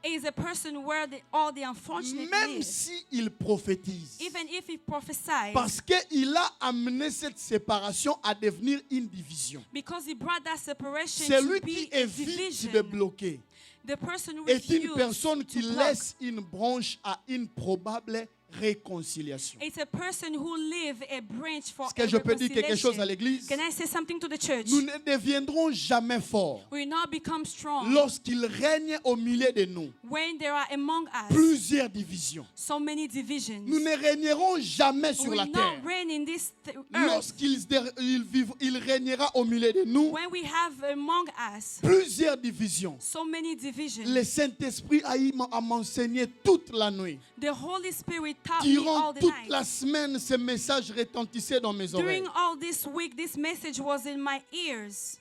is a person where all the unfortunate Même live. s'il prophétise. Even if he prophesies, Parce qu'il a amené cette séparation à devenir une division. because he brought that separation C'est to lui be qui a évite division. de bloquer. The person who Est une refused personne to qui block laisse une branche à une probable réconciliation. It's a person who live a branch for Est-ce que je peux dire quelque chose à reconciliation. l'église? Can I say something to the church? Nous ne deviendrons jamais forts We will not become strong lorsqu'il règne au milieu de nous when there are among us plusieurs divisions. so many divisions. Nous ne régnerons jamais sur We la will terre not reign in this earth lorsqu'il régnera au milieu de nous when we have among us plusieurs divisions. so many divisions. Le Saint-Esprit a m'enseigné toute la nuit. The Holy Spirit taught me all Durant the toute night. la semaine, ce message retentissait dans mes oreilles. During all this week, this message was in my ears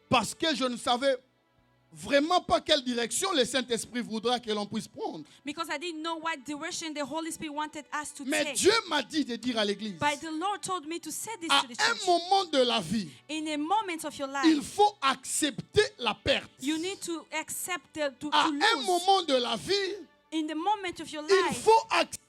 Parce que je ne savais vraiment pas quelle direction le Saint-Esprit voudra que l'on puisse prendre. because I didn't know what direction the Holy Spirit wanted us to Mais take. Dieu m'a dit de dire à l'église, But the Lord told me to say this à to the un church. moment de la vie, In a moment of your il life, faut accepter la perte. you need to accept to À un lose. moment de la vie, In the moment of your il life, faut accepter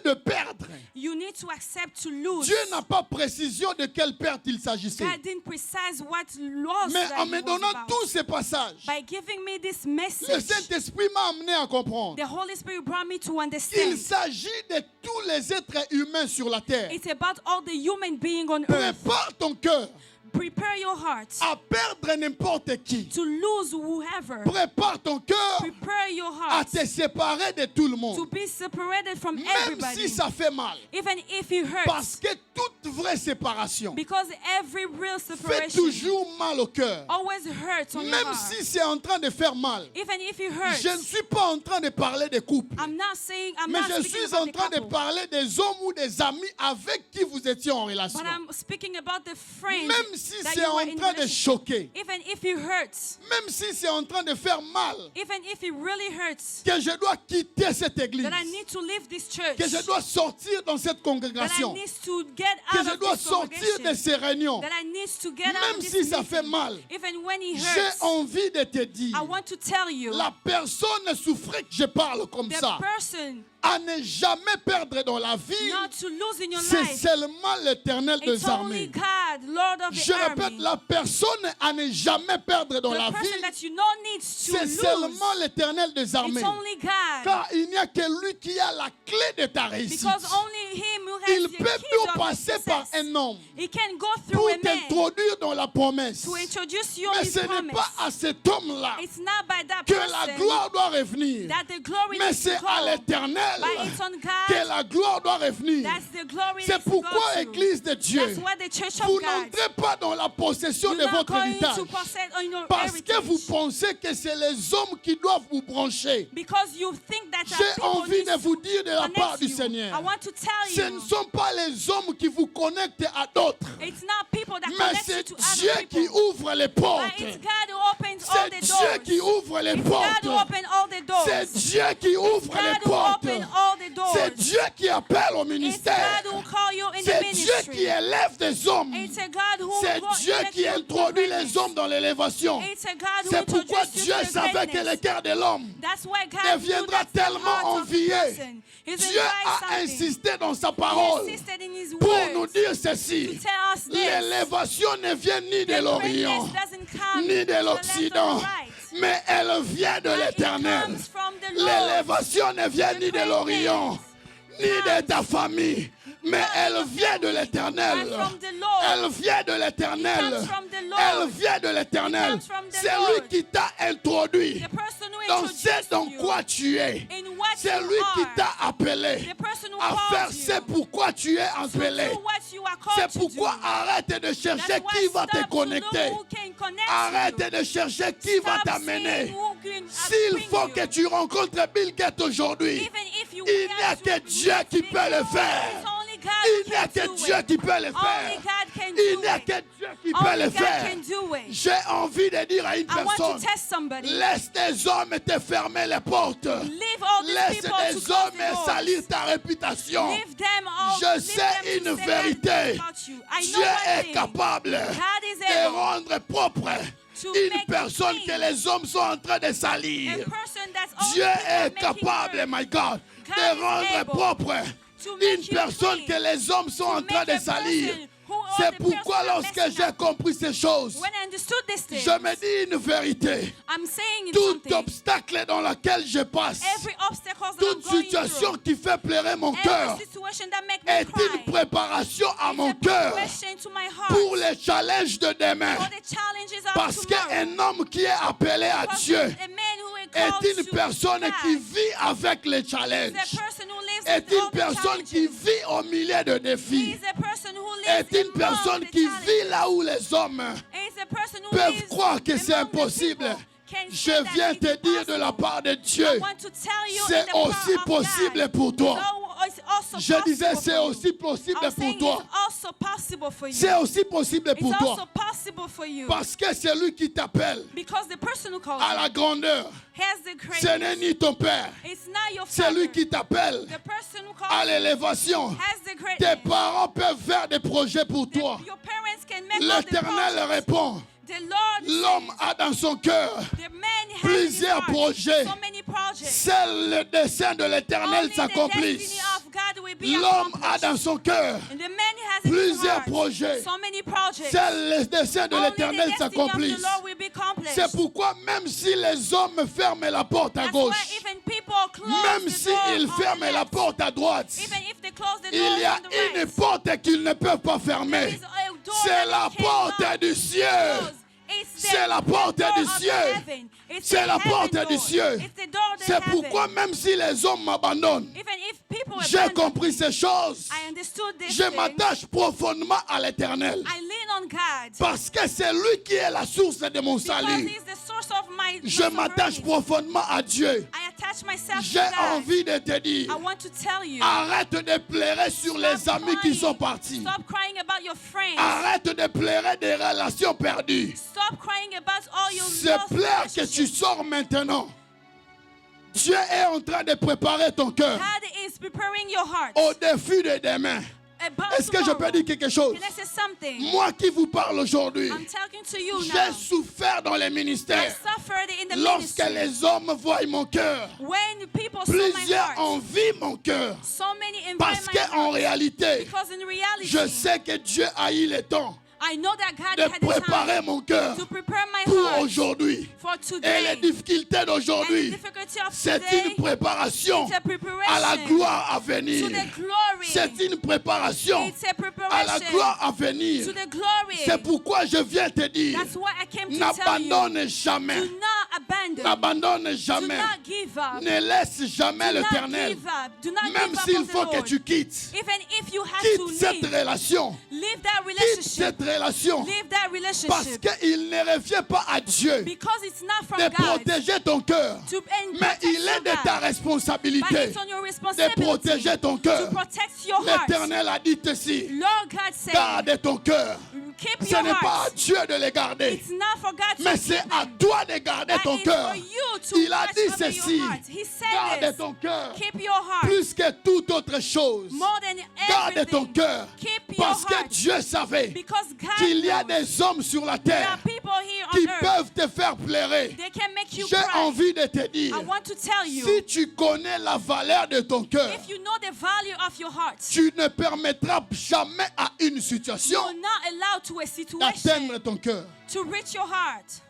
de perdre. you need to accept to lose. Dieu n'a pas précision de quelle perte il s'agissait. God didn't precise what loss Mais that en it me was donnant about. tous ces passages, By giving me this le message, Saint-Esprit m'a amené à comprendre the Holy Spirit brought me to qu'il understand s'agit de tous les êtres humains sur la terre. it's about all the human beings on earth. Prépare ton cœur Prepare your heart à perdre n'importe qui. to lose whoever. Prépare ton cœur Prepare your à heart te séparer de tout le to monde. be separated from Même everybody. si ça fait mal. Even if it Parce hurts. que toute vraie séparation Because every real fait separation toujours mal au cœur. always hurts on your Même heart. si c'est en train de faire mal. Even if it hurts. Je ne suis pas en train de parler des couples. I'm not saying I'm Mais not je speaking suis about en the train de couple, parler des hommes ou des amis avec qui vous étiez en relation. but I'm speaking about the friends Même si that c'est you were en in train de relationship. choquer. Even if it hurts, Même si c'est en train de faire mal. even if it really hurts, Que je dois quitter cette église. that I need to leave this church, Que je dois sortir dans cette that I congrégation. need to get Que out je of dois this sortir de congregation, ces réunions. that I need to get out Même of si this ça fait meeting, mal. even when it J'ai hurts. envie de te dire. I want to tell you, La personne souffrait que je parle comme the ça. person À ne jamais perdre dans la vie. not to lose in your C'est life, seulement l'Éternel it's des only armées. God, Lord of Je the répète, army. la personne à ne jamais perdre dans la The person vie, that you know needs to c'est lose, seulement l'Éternel des armées. it's only God. Car il n'y a que lui qui a la clé de ta réussite. Because only Him who has Il the peut keys nous of passer par success. un homme He can go through pour a man t'introduire dans la promesse. to introduce you on Mais His ce n'est promise. pas à cet homme-là It's not by that que la person gloire doit revenir. that the glory Mais needs c'est to à go, l'Éternel but it's on que God. la gloire doit revenir. That's the glory C'est needs to go pourquoi, to. Église de Dieu, That's why the church of vous God, n'entrez pas dans la possession you're de not votre going héritage. to possess on your Parce que heritage. vous pensez que c'est les hommes qui doivent vous brancher. Because you think that J'ai people envie need de vous to dire de la connect part du you. Seigneur. I want to tell Ce ne you, sont pas les hommes qui vous connectent à d'autres. it's not people that Mais connect you c'est to Dieu other qui people, ouvre les but portes. it's God who opens all C'est the Dieu qui doors. ouvre les It's God who portes. opens all the doors. C'est Dieu qui ouvre les God who portes. opens all the doors. C'est Dieu qui appelle au It's ministère. God who call you in the C'est Dieu qui ministry. élève des hommes. It's a God who C'est Dieu qui introduit les hommes dans l'élévation. It's a God who C'est pourquoi introduced you Dieu to the savait que greatness. le cœur de l'homme That's why God knew deviendra that the tellement heart of the envié. person is Dieu a something. insisté dans sa He parole insisted in His pour word nous dire to ceci. tell us this. L'élévation ne vient ni de The l'Orient, greatness doesn't come ni to de the l'Occident, left or right, mais elle vient de but it l'Éternel. comes from the Lord. L'élévation ne vient ni de l'Orient, ni de ta famille, mais elle vient de l'Éternel. But from the Lord. Elle vient de l'Éternel. It comes from the Lord. Elle vient de l'Éternel. It comes from the C'est Lord. lui qui t'a introduit The person who dans ce introduced dans you quoi tu es. in what C'est you lui qui are. t'a appelé The person who à faire calls ce you pourquoi tu es to appelé. do what you are called C'est to pourquoi do. arrête de That's chercher why qui va stop te to look connecter. who can connect Arrête you. de chercher qui va Stop t'amener. seeing who can S'il bring faut you. que tu rencontres Bill Gates aujourd'hui, Even if you il n'y a have que to Dieu qui meet peut le people, faire. it's only God Il who n'y a can que do Dieu it. qui peut le Only faire. God can Il do n'y a it. que Dieu qui peut Only le God faire. can do it. J'ai envie de dire à une I want to personne, test somebody. laisse des hommes te fermer les portes. Leave all these Laisse people to des close hommes the doors. salir ta réputation. Leave them all. Je leave sais them to une say vérité. bad about you. I know Dieu one est thing. capable God is de able rendre propre to une make personne clean que les hommes sont en train de a salir. person that's Dieu only est making capable, her my God, God de is rendre able propre to une make you personne clean, que les hommes sont to en train make de a salir. person C'est pourquoi lorsque j'ai compris ces choses, when I understood these things, je me dis une vérité. I'm saying Tout something. obstacle dans lequel je passe, Every obstacle that I'm toute going situation through, qui fait pleurer mon cœur, every situation that makes me est cry, une préparation à is mon a cœur preparation to my heart pour les challenges de demain. for the challenges of Parce tomorrow. qu'un homme qui est appelé à Because Dieu a man who is called est une to personne God qui vit avec les is challenges, a person who lives est with all une the personne qui challenges. vit au milieu de He défis, is a person who lives est une among personne the qui challenges. vit là où les hommes He is a person who peuvent lives croire que c'est among the impossible. people. Can Je say that viens it's te dire de la impossible. part de Dieu, I want to tell you c'est in the power aussi of possible God. pour toi. It's also Je disais, possible c'est for you. aussi possible I'm pour saying toi. it's also possible for you. C'est aussi possible It's pour also toi. possible for you. Parce que c'est lui qui t'appelle Because the person who calls à la you grandeur. has the Ce n'est greatness. ni ton père. It's not your C'est father. lui qui t'appelle The person who à calls you l'élévation. has the Tes greatness. parents peuvent faire des projets pour toi. Your parents can make all the L'Éternel projects. répond. The Lord L'homme says, a dans son cœur the man has plusieurs in his heart projets. so many projects. Seul le dessein de l'Éternel Only the s'accomplisse. destiny of God will be L'homme a accomplished. dans son cœur And the man has in his plusieurs heart projets. so many projects. Seul le dessein de Only the l'Éternel destiny of the s'accomplisse. Lord will be accomplished. C'est pourquoi même si les hommes ferment la porte à That's why gauche, even people close même the s'ils door on the ferment la left, porte à droite, even if they close the door il y a on the une right, porte qu'ils ne peuvent pas there fermer. is a door C'est that la they cannot porte du ciel. close. It's C'est la the porte door du of the ciel. heaven. It's C'est the la heaven porte door. du ciel. It's the door of the C'est heaven. pourquoi même si les hommes m'abandonnent, Even if people j'ai abandon compris me, ces choses. I understood this Je thing. m'attache profondément à l'Éternel. I lean on God. Parce que c'est lui qui est la source de mon Because salut. He's the source of my Je m'attache sovereignty. profondément à Dieu. I attach myself J'ai to God. envie de te dire, I want to tell you. arrête de pleurer sur les Stop amis qui crying. sont partis. Stop crying about your friends. Arrête de pleurer des relations perdues. Stop crying about all your C'est lost clair que tu relationships. sors maintenant. Dieu est en train de préparer ton cœur God is preparing your heart. au défi de demain. About Est-ce que je peux tomorrow. dire quelque chose? Can I say something? Moi qui vous parle aujourd'hui, I'm talking to you j'ai now. souffert dans les I ministères. suffered in the Lorsque ministry. les hommes voient mon cœur, When people saw my plusieurs heart, envient mon cœur. so many envy Parce my qu'en heart. réalité, Because in reality, je sais que Dieu a eu le temps I know that God de had the préparer time mon cœur to prepare my pour heart aujourd'hui. for Et les today. difficultés And the d'aujourd'hui, difficulty of c'est today, une préparation it's a à la preparation gloire à to venir. the glory. C'est une préparation It's a à la preparation gloire à venir. to the glory. C'est pourquoi je viens te dire, That's why I came to tell you. n'abandonne jamais. Do not abandon. N'abandonne Do jamais. not give up. Ne laisse jamais Do not l'Éternel. give up. Do not Même give up s'il on the faut que Lord. tu quittes. Even if you have to Quitte cette leave, relation. leave that Quitte relationship. cette relation. Leave that Parce relationship. qu'il ne revient pas à Dieu Because it's not from de God protéger ton cœur. to and Mais protect il your est de ta God. But responsabilité it's on your de responsibility protéger ton to cœur. protect your heart. L'Éternel a dit ceci. Lord God said, Garde ton cœur. keep Ce your n'est pas à heart. Dieu de les garder. It's not for God to Mais keep c'est à them. toi de garder But ton it's cœur. for you to Il a watch dit over ceci. your heart. He said Garde this. ton cœur. Keep your heart. Plus que toute autre chose. More than Garde ton everything. cœur. Keep your Parce que heart. Dieu savait Because God qu'il y a knows des hommes sur la there terre are people here qui on earth. peuvent te faire pleurer. They can make you J'ai cry. envie de te dire, I want to tell you, si tu connais la valeur de ton cœur, if you know the value of your heart, tu ne permettras jamais à une you situation will not allow to a d'atteindre situation ton cœur. to reach your heart.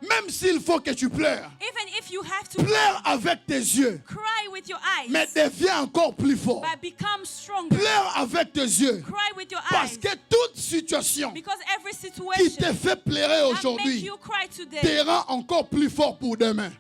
Même s'il faut que tu pleures, Even if you have to pleure avec tes yeux, cry with your eyes, mais deviens encore plus fort. but become stronger. Pleure avec tes yeux, Cry with your parce eyes. que toute situation Because every qui te situation fait pleurer that makes aujourd'hui you cry today te rend encore plus fort pour demain.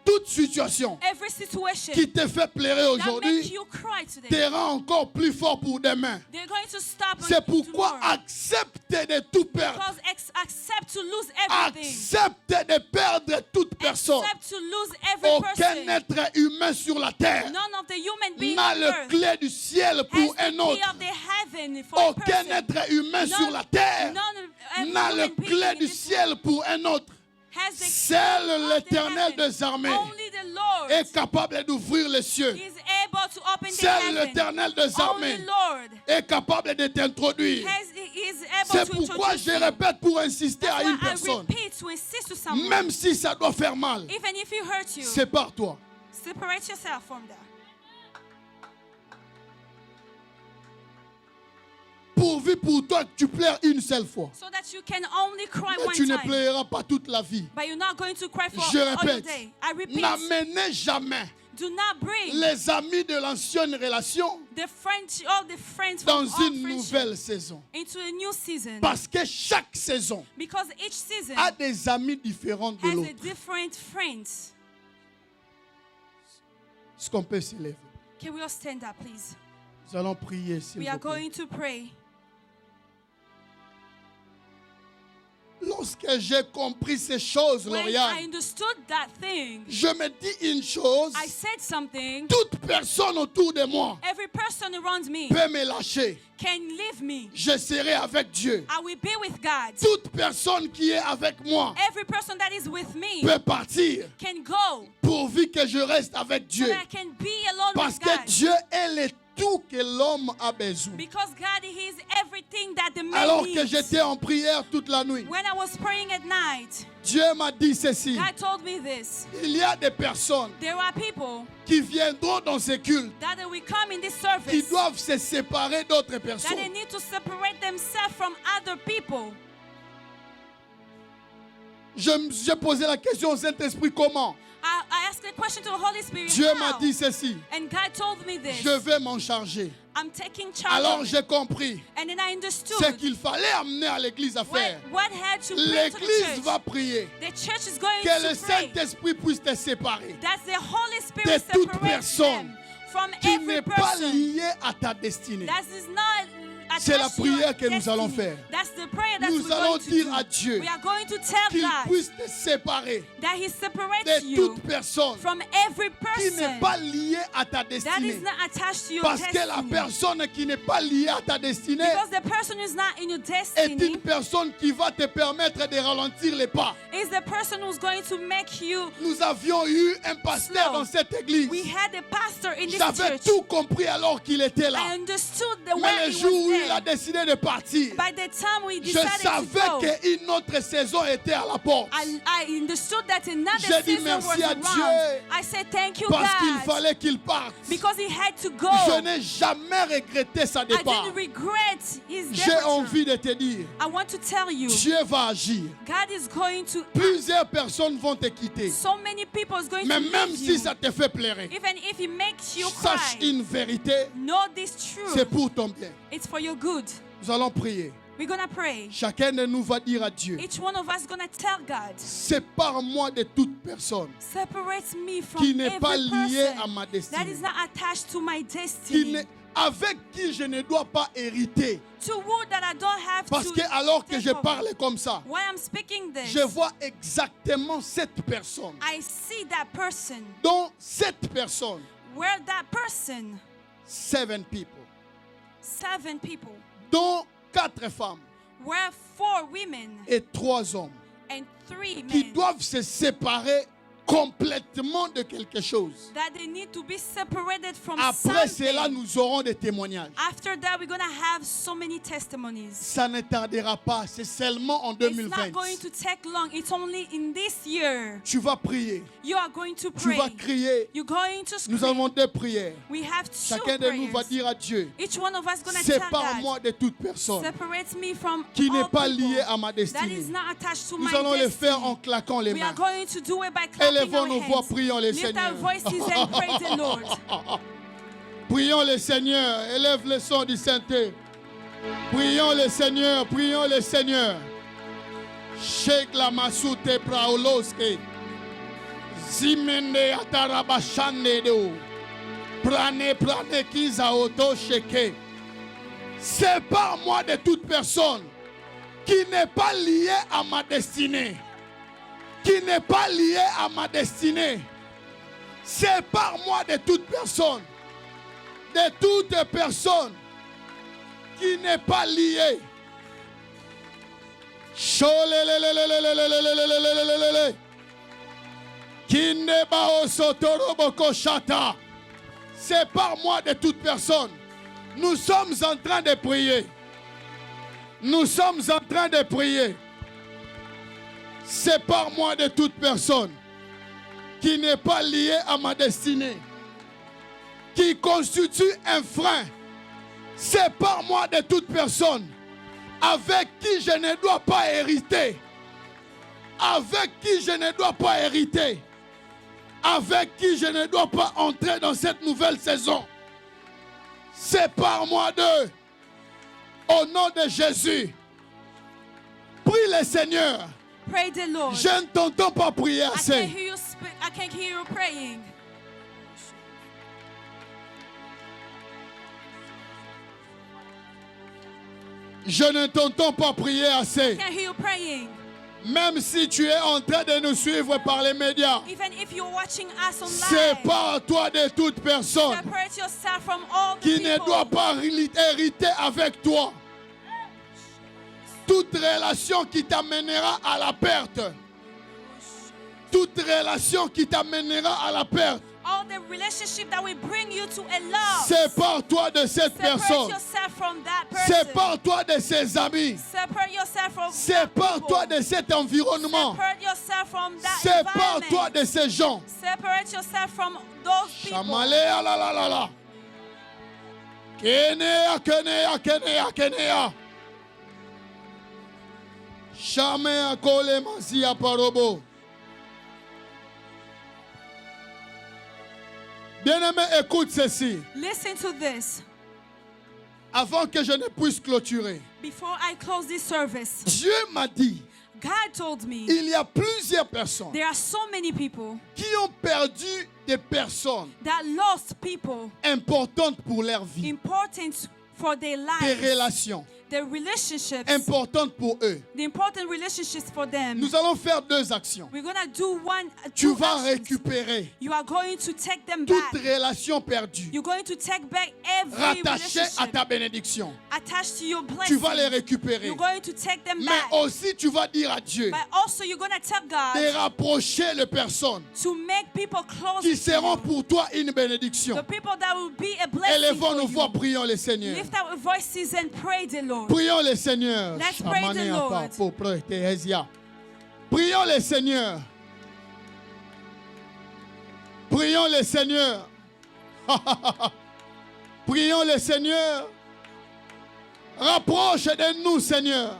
Toute situation every situation qui te fait pleurer that makes aujourd'hui you cry today, te rend encore plus fort pour demain. they're going to stop on C'est pourquoi tomorrow. accepte de tout perdre. Because accept to lose everything. Accepte de perdre toute personne. Accept to lose every Aucun person. être humain sur la terre None of the human beings n'a on le earth clé du ciel has pour the un key autre. of the heaven for a Aucun person. être humain sur la terre n'a le clé du ciel pour un autre. Seul l'Éternel des armées Only the Lord est capable d'ouvrir les cieux. is able to open the Seul heaven. l'Éternel des Only armées Lord est capable de t'introduire. is able C'est to pourquoi introduce je you. répète pour insister That's à why une I personne. repeat to insist to someone. Même si ça doit faire mal, Even if it hurts you, sépare-toi. separate yourself from that. pourvu pour toi que tu pleures une seule fois. so that you can only cry Mais one tu ne time. pleureras pas toute la vie. But you're not going to cry for Je all your répète, day. I repeat, n'amenez jamais do not bring les amis de l'ancienne relation all the friends dans from une old nouvelle friendship saison. into a new season. Parce que chaque saison Because each season a des amis différents de has a l'autre. different friends. Est-ce qu'on peut s'élever? Can we all stand up, please? Nous allons prier, s'il We vous are plaît. going to pray. Lorsque j'ai compris ces choses, When I Lauriane, understood that thing, je me dis une chose. I said something. Toute personne autour de moi Every person around me peut me lâcher. can leave me. Je serai avec Dieu. I will be with God. Toute personne qui est avec moi Every person that is with me peut partir can go pourvu que je reste avec so Dieu. that I can be alone Parce with que God. Dieu est le tout que l'homme a besoin. Because God is everything that the man Alors que needs. j'étais en prière toute la nuit, When I was praying at night, Dieu m'a dit ceci. God told me this. Il y a des personnes There are people qui viendront dans ces cultes that will come in this qui service doivent se séparer d'autres that they personnes. need to separate themselves from other people. J'ai posé la question au Saint-Esprit, comment? I asked a question to the Holy Spirit. Dieu m'a How? dit ceci. And God told me this. Je vais m'en charger. I'm taking charge Alors of it. j'ai compris And then I ce understood qu'il fallait amener à l'église à faire. what had to bring to the L'église church. va prier The church is going que le to pray Saint-Esprit puisse te séparer that the Holy de Spirit toute separates personne them from qui every n'est pas person liée à ta destinée. that is not C'est la attached to your prière que nous allons destiny. faire. That's the prayer that Nous we're allons going to dire do. à Dieu We are going to tell qu'il God puisse te séparer that He separates de you toute personne from every qui n'est person pas liée à ta that destinée. is not attached to your Parce que la destiny. personne qui n'est pas liée à ta destinée Because the person who is not in your est destiny une personne qui va te permettre de ralentir les pas. is the person who's going to make you. Nous avions eu un pasteur Slow. dans cette église. We had a pastor in this J'avais church. tout compris alors qu'il était là. I understood the way Mais le he jour où was il a there. décidé de partir, By the time we je decided to savais go, qu'une autre saison était à la porte. I understood that another J'ai dit season was merci à around. Dieu I said thank you, Parce qu'il God, fallait qu'il parte. because he had to go. Je n'ai jamais regretté sa I départ. didn't regret his J'ai departure. envie de te dire, I want to tell you, Dieu va agir. God is going to. Plusieurs personnes vont te quitter. So many people is going Mais to même leave si you. ça te fait pleurer, Even if he makes you sache cry, une vérité, know this c'est truth. pour ton bien. It's for your good. Nous allons prier. We're gonna pray. Chacun de nous va dire à Dieu, Each one of us is gonna tell God, sépare-moi de toute personne separate me from qui n'est every pas liée à person ma that destinée, is not attached to my qui destiny. n'est- avec qui je ne dois pas hériter. To who that I don't have Parce to que alors que take je over. parle comme ça, Why I'm speaking this, je vois exactement cette personne. I see that person, Dont cette personne, where that person, 7 people, 7 people, dont 4 femmes where 4 women et 3 hommes and 3 qui men, doivent se séparer complètement de quelque chose. that they need to be separated from Après something. cela, nous aurons des témoignages. After that, we're going to have so many testimonies. Ça ne tardera pas, c'est seulement en It's 2020. not going to take long. It's only in this year. Tu vas prier, You are going to tu pray. vas crier. You're going to Nous scream. avons 2 prières. We have 2 Chacun de nous va prayers. dire à Dieu, Each one of us going to tell sépare-moi God, de toute personne separate me from qui n'est all pas people liée à ma that is destinée. not attached to Nous my allons le destiny. faire en claquant les We are mains. going to do it by clapping Élevons our nos voix, hands. prions le Lift Seigneur. our voices and praise the Lord. Prions le Seigneur, élève le son du Saint-Esprit. Prions le Seigneur, prions le Seigneur. Shek la masute praoloske. Zimende atarabashande do. Prane kiza oto sheke. Sépare-moi de toute personne qui n'est pas liée à ma destinée. Qui n'est pas liée à ma destinée. Sépare-moi de toute personne. De toute personne qui n'est pas liée. Cholelelelelelelelelelelelelelelele. Kineba osotoroboko shata. Sépare-moi de toute personne. Nous sommes en train de prier. Nous sommes en train de prier. Sépare-moi de toute personne qui n'est pas liée à ma destinée, qui constitue un frein Sépare-moi de toute personne avec qui je ne dois pas hériter. Avec qui je ne dois pas hériter. Avec qui je ne dois pas entrer dans cette nouvelle saison. Sépare-moi d'eux. Au nom de Jésus. Prie le Seigneur. Pray the Lord. Je ne t'entends pas prier I can't assez. hear you speak. I can't hear you praying. Je ne t'entends pas prier assez. I can't hear you praying. Même si tu es en train de nous suivre par les médias. Even if you're watching us online, Sépare-toi de toute personne separate yourself from all the qui ne people doit pas hériter avec toi. Toute relation qui t'amènera à la perte. Toute relation qui t'amènera à la perte. all the relationship that will bring you to a loss. Sépare-toi de cette Separate personne. yourself from that person. Sépare-toi de ses amis. Separate yourself from that Sépare-toi people. de cet environnement. Separate yourself from that Sépare-toi environment. de ces gens. Separate yourself from those people. Shamalea la la la la. Kenea, kenea, kenea, kenea. Shamea kole mazia parobo. Bien-aimé, écoute ceci. Listen to this. Avant que je ne puisse clôturer. Before I close this service, Dieu m'a dit, God told me il y a plusieurs personnes there are so many people qui ont perdu des personnes that lost people importantes pour leur vie. important for their Des lives, relations their relationships, importantes pour eux. the important relationships for them. Nous allons faire deux actions. We're gonna do Tu two vas actions. récupérer You are going to take them toute back. relation perdue, You're going to take back every rattachée à relationship ta bénédiction. attached to your Tu vas les blessing. récupérer. You're going to take them Mais back. aussi, tu vas dire à Dieu But also you're going to tell de God rapprocher les personnes to make people close qui to seront you. pour toi une bénédiction. The people that will be a blessing Élevons for nos voix, you. prions le Seigneur. Lift our voices and pray the Lord. Prions le Seigneur. Let's pray the Shamane Lord. apa po protesia. Prions le Seigneur. Prions le Seigneur. Prions le Seigneur. Rapproche de nous, Seigneur,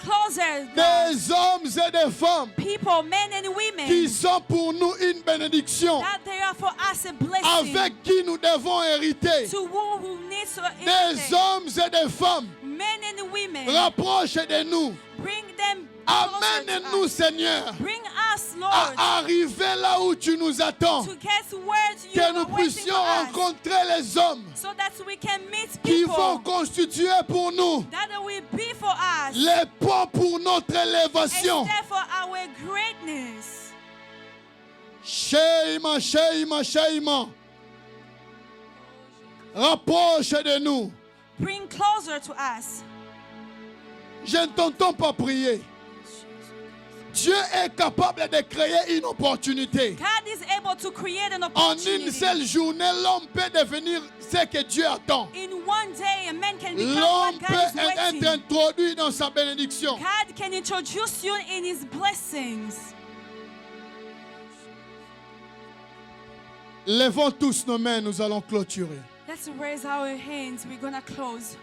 Closer, God. des hommes et des femmes People, men and women, qui sont pour nous une bénédiction, that they are for us a blessing. avec qui nous devons hériter. To who needs to Des inherit. hommes et des femmes, Men and women, rapproche de nous. bring them closer Amène-nous, to us. Seigneur, Bring us, Lord, à arriver là où tu nous attends. to get where you Que are nous waiting puissions for us, rencontrer les hommes so that we can meet qui vont people constituer pour nous that will be for us, les ponts pour notre and élévation. stand for our greatness. Sheima, Sheima, Sheima. Rapproche de nous. Bring closer to us. Je ne t'entends pas prier. Dieu est capable de créer une opportunité. God is able to create an En une opportunity. seule journée, l'homme peut devenir ce que Dieu attend. In one day, a man can become L'homme what God peut is être waiting. introduit dans sa bénédiction. God can introduce you in His blessings. Levons tous nos mains, nous allons clôturer. Let's raise our hands. We're gonna close.